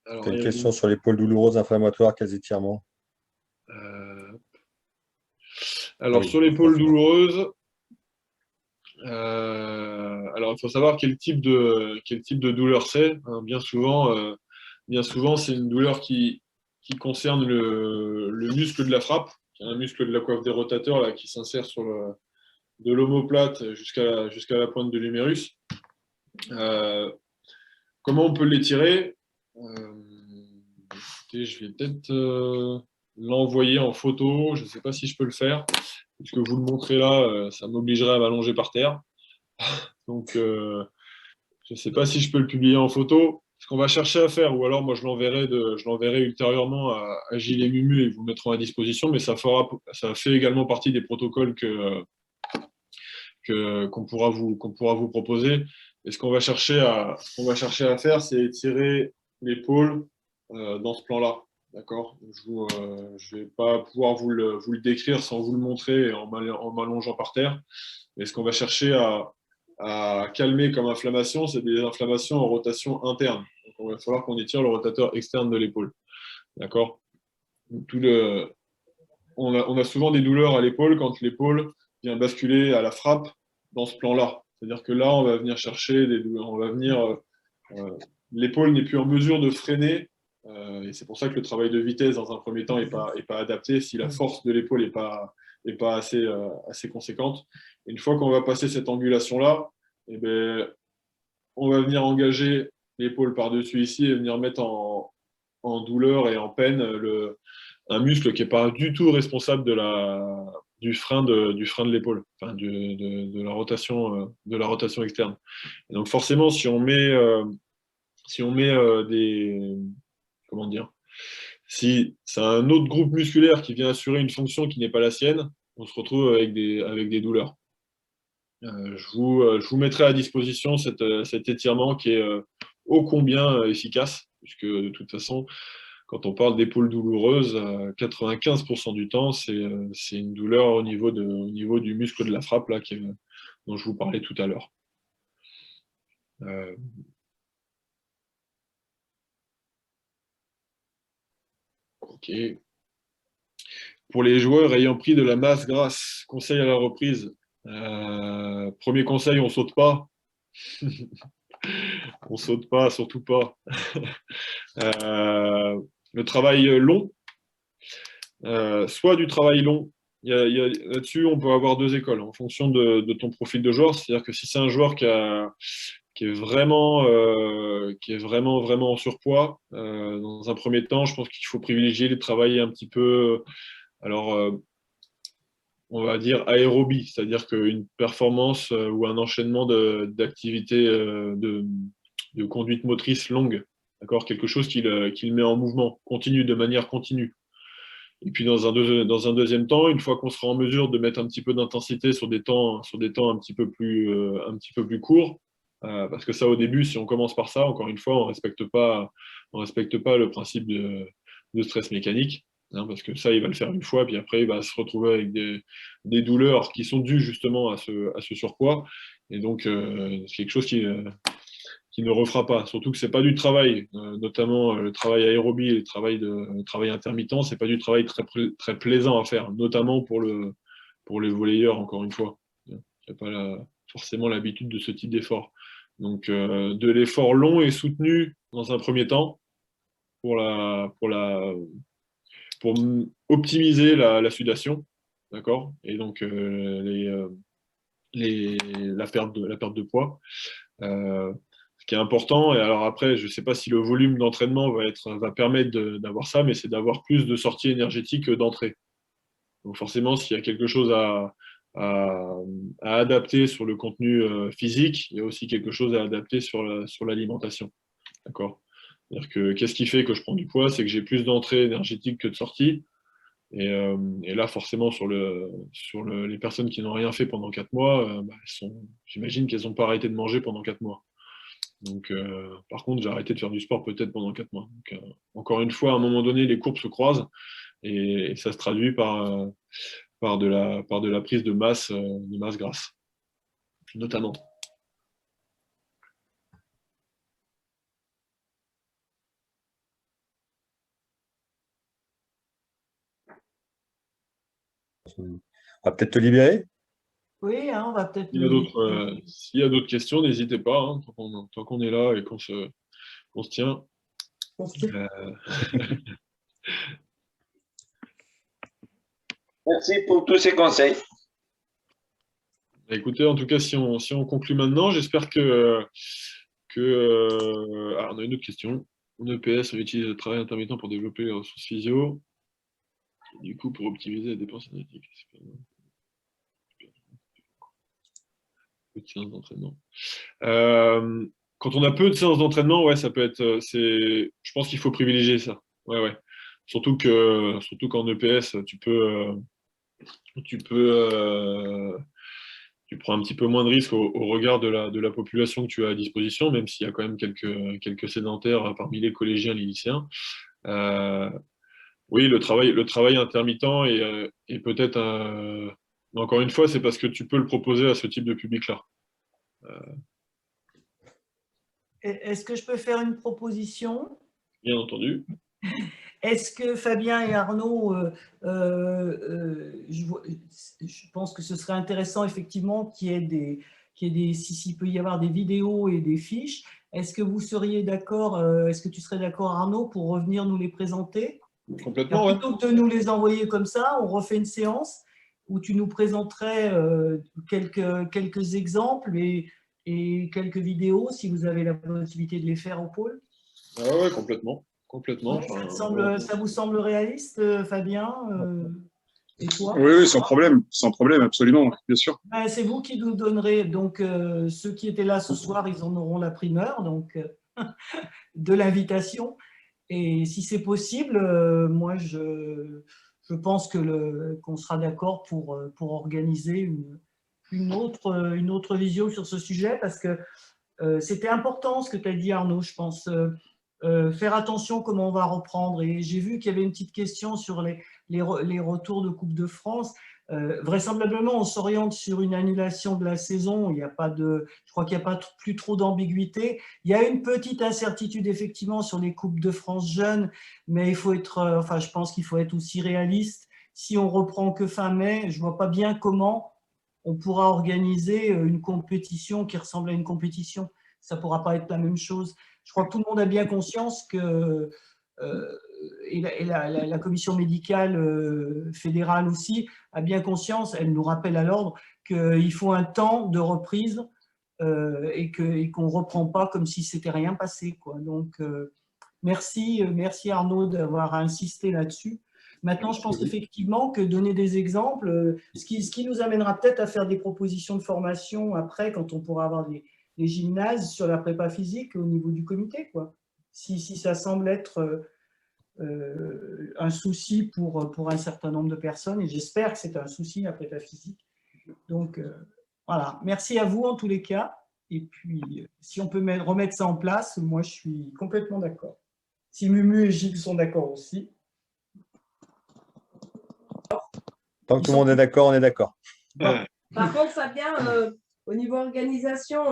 Alors, Tu as une question sur l'épaule douloureuse inflammatoire, quels étirements? alors Oui, sur l'épaule douloureuse, alors il faut savoir quel type de douleur c'est, hein. Bien souvent, c'est une douleur qui concerne le muscle de la frappe, qui est un muscle de la coiffe des rotateurs là, qui s'insère de l'omoplate jusqu'à la pointe de l'humérus. Comment on peut l'étirer? Écoutez, je vais peut-être l'envoyer en photo. Je ne sais pas si je peux le faire. Puisque vous le montrez là, ça m'obligerait à m'allonger par terre. Donc, je ne sais pas si je peux le publier en photo. Ce qu'on va chercher à faire, ou alors moi je l'enverrai ultérieurement à Gilles et Mumu et ils vous le mettront à disposition, mais ça fait également partie des protocoles qu'on pourra vous proposer. Et ce qu'on va chercher à faire, c'est étirer l'épaule dans ce plan-là. D'accord? Je ne vais pas pouvoir vous le décrire sans vous le montrer en m'allongeant par terre. Et ce qu'on va chercher à calmer comme inflammation, c'est des inflammations en rotation interne. Donc, il va falloir qu'on étire le rotateur externe de l'épaule. D'accord? On a souvent des douleurs à l'épaule quand l'épaule vient basculer à la frappe dans ce plan-là. C'est-à-dire que là, on va venir chercher des douleurs, l'épaule n'est plus en mesure de freiner, et c'est pour ça que le travail de vitesse dans un premier temps n'est pas adapté si la force de l'épaule n'est pas assez conséquente. Une fois qu'on va passer cette angulation-là, eh ben, on va venir engager l'épaule par-dessus ici et venir mettre en douleur et en peine un muscle qui n'est pas du tout responsable du frein de l'épaule, enfin, de la rotation externe. Et donc forcément, si on met comment dire, si c'est un autre groupe musculaire qui vient assurer une fonction qui n'est pas la sienne, on se retrouve avec des douleurs. Je vous mettrai à disposition cet étirement qui est ô combien efficace, puisque de toute façon, quand on parle d'épaule douloureuse, 95% du temps, c'est une douleur au niveau du muscle de la frappe là, dont je vous parlais tout à l'heure. Ok. Pour les joueurs ayant pris de la masse grasse, conseil à la reprise. Premier conseil, on ne saute pas. On ne saute pas, surtout pas. Le travail long, soit du travail long. Là-dessus, on peut avoir deux écoles en fonction de ton profil de joueur. C'est-à-dire que si c'est un joueur qui est vraiment vraiment en surpoids, dans un premier temps, je pense qu'il faut privilégier les travailler un petit peu. Alors, on va dire, aérobie, c'est-à-dire qu'une performance ou un enchaînement d'activités de conduite motrice longue, d'accord, quelque chose qui le met en mouvement, continue, de manière continue. Et puis dans un deuxième temps, une fois qu'on sera en mesure de mettre un petit peu d'intensité sur des temps un petit peu plus courts, parce que ça au début, si on commence par ça, encore une fois, on respecte pas le principe de stress mécanique, hein, parce que ça, il va le faire une fois, puis après, il va se retrouver avec des douleurs qui sont dues justement à ce surpoids, et donc c'est quelque chose qui ne refera pas. Surtout que c'est pas du travail, notamment le travail aérobie et le travail intermittent, c'est pas du travail très plaisant à faire, notamment pour les volleyeurs, encore une fois. Il n'y a pas forcément l'habitude de ce type d'effort. Donc de l'effort long et soutenu dans un premier temps pour optimiser la sudation, d'accord, et donc la perte de poids. Ce qui est important, et alors après, je ne sais pas si le volume d'entraînement va permettre d'avoir ça, mais c'est d'avoir plus de sorties énergétiques d'entrée. Donc forcément, s'il y a quelque chose à adapter sur le contenu physique, il y a aussi quelque chose à adapter sur l'alimentation. D'accord? C'est-à-dire que qu'est-ce qui fait que je prends du poids? C'est que j'ai plus d'entrée énergétique que de sortie. Et là, forcément, sur les personnes qui n'ont rien fait pendant 4 mois, j'imagine qu'elles n'ont pas arrêté de manger pendant 4 mois. Donc, par contre, j'ai arrêté de faire du sport peut-être pendant 4 mois. Donc, encore une fois, à un moment donné, les courbes se croisent et ça se traduit par de la prise de masse grasse, notamment. On va peut-être te libérer. Oui, hein, on va peut-être. S'il y a d'autres questions, n'hésitez pas, hein, tant qu'on est là et qu'on se tient. Merci pour tous ces conseils. Écoutez, en tout cas, si on conclut maintenant, j'espère que on a une autre question. En EPS, on utilise le travail intermittent pour développer les ressources physio. Du coup, pour optimiser les dépenses énergétiques. Peu de séances d'entraînement. Quand on a peu de séances d'entraînement, ouais, ça peut être. Je pense qu'il faut privilégier ça. Ouais, ouais. Surtout qu'en EPS, tu prends un petit peu moins de risques au regard de la population que tu as à disposition, même s'il y a quand même quelques sédentaires parmi les collégiens, les lycéens. Oui, le travail intermittent est peut-être encore une fois, c'est parce que tu peux le proposer à ce type de public-là. Est-ce que je peux faire une proposition? Bien entendu. Est-ce que Fabien et Arnaud, je pense que ce serait intéressant effectivement qu'il y ait s'il peut y avoir des vidéos et des fiches. Est-ce que vous seriez d'accord, est-ce que tu serais d'accord Arnaud pour revenir nous les présenter? Complètement, plutôt que de nous les envoyer comme ça, on refait une séance où tu nous présenterais quelques exemples et quelques vidéos si vous avez la possibilité de les faire au pôle. Ah ouais, complètement. Ça vous semble réaliste, Fabien et toi? Oui, sans problème, absolument, bien sûr. C'est vous qui nous donnerez, donc ceux qui étaient là ce soir, ils en auront la primeur donc, de l'invitation. Et si c'est possible, moi je pense qu'on sera d'accord pour organiser une autre vision sur ce sujet, parce que c'était important ce que tu as dit Arnaud, je pense. Faire attention comment on va reprendre. Et j'ai vu qu'il y avait une petite question sur les retours de Coupe de France. Vraisemblablement, on s'oriente sur une annulation de la saison. Je crois qu'il n'y a pas plus trop d'ambiguïté. Il y a une petite incertitude effectivement sur les Coupes de France jeunes, mais il faut je pense qu'il faut être aussi réaliste. Si on reprend que fin mai, je ne vois pas bien comment on pourra organiser une compétition qui ressemble à une compétition. Ça ne pourra pas être la même chose. Je crois que tout le monde a bien conscience que, et la commission médicale fédérale aussi a bien conscience, elle nous rappelle à l'ordre, qu'il faut un temps de reprise et qu'on ne reprend pas comme si c'était rien passé, quoi. Donc, merci Arnaud d'avoir insisté là-dessus. Maintenant, je pense effectivement que donner des exemples, ce qui nous amènera peut-être à faire des propositions de formation après, quand on pourra avoir des gymnases sur la prépa physique au niveau du comité, quoi. Si ça semble être un souci pour un certain nombre de personnes, et j'espère que c'est un souci, la prépa physique. Donc, voilà. Merci à vous en tous les cas. Et puis, si on peut remettre ça en place, moi, je suis complètement d'accord. Si Mumu et Gilles sont d'accord aussi. Tant que tout le monde est d'accord, on est d'accord. Ouais. Par contre, Fabien, au niveau organisation,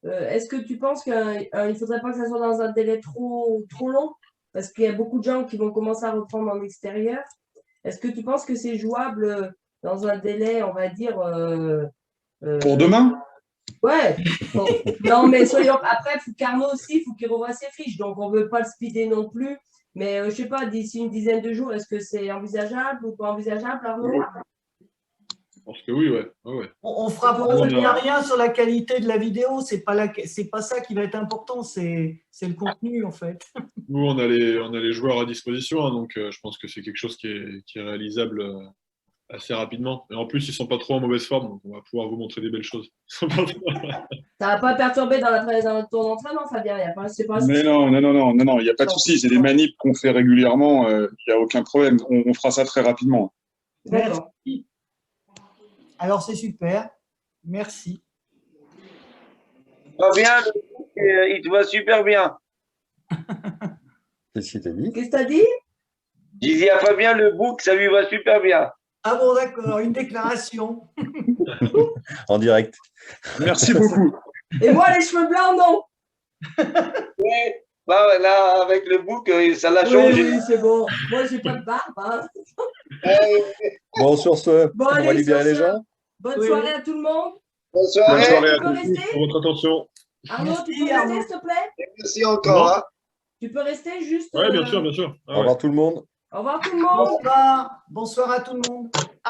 est-ce que tu penses qu'il ne faudrait pas que ça soit dans un délai trop long? Parce qu'il y a beaucoup de gens qui vont commencer à reprendre en extérieur. Est-ce que tu penses que c'est jouable dans un délai, on va dire… Pour demain? Ouais. Bon. Non, mais soyons… Après, Carnot aussi, il faut qu'il revoie ses fiches. Donc, on ne veut pas le speeder non plus. Mais je ne sais pas, d'ici une dizaine de jours, est-ce que c'est envisageable ou pas envisageable, Arnaud? Je pense que oui, ouais. On fera probablement rien sur la qualité de la vidéo. C'est pas ça qui va être important, c'est le contenu en fait. Nous, on a les joueurs à disposition, hein, donc je pense que c'est quelque chose qui est réalisable assez rapidement. Et en plus, ils ne sont pas trop en mauvaise forme, donc on va pouvoir vous montrer des belles choses. Ça ne va pas perturber dans le tour d'entraînement, Fabien. Mais non, il n'y a pas de souci. C'est des manips qu'on fait régulièrement. Il n'y a aucun problème. On fera ça très rapidement. D'accord. Alors, c'est super. Merci. Fabien, il te va super bien. Qu'est-ce qu'il t'a dit? Qu'est-ce que tu as dit? Je disais à Fabien, le book, ça lui va super bien. Ah bon, d'accord, une déclaration. En direct. Merci beaucoup. Et moi, les cheveux blancs, non? Oui, bah, là, avec le book, ça l'a changé. Oui, c'est bon. Moi, j'ai pas de barbe. Hein. Bon, sur ce, Bon, on va allez, libérer sur les ce, gens. bonne soirée à tout le monde. Bonsoir. Bonne soirée à Tu peux tous rester? pour votre attention. Arnaud, tu peux Merci, rester, Arnaud. s'il te plaît? Merci encore. Hein. Tu peux rester juste. Oui, bien sûr, bien sûr. Au revoir tout le monde. Au revoir tout le monde. Bonsoir. Bonsoir à tout le monde.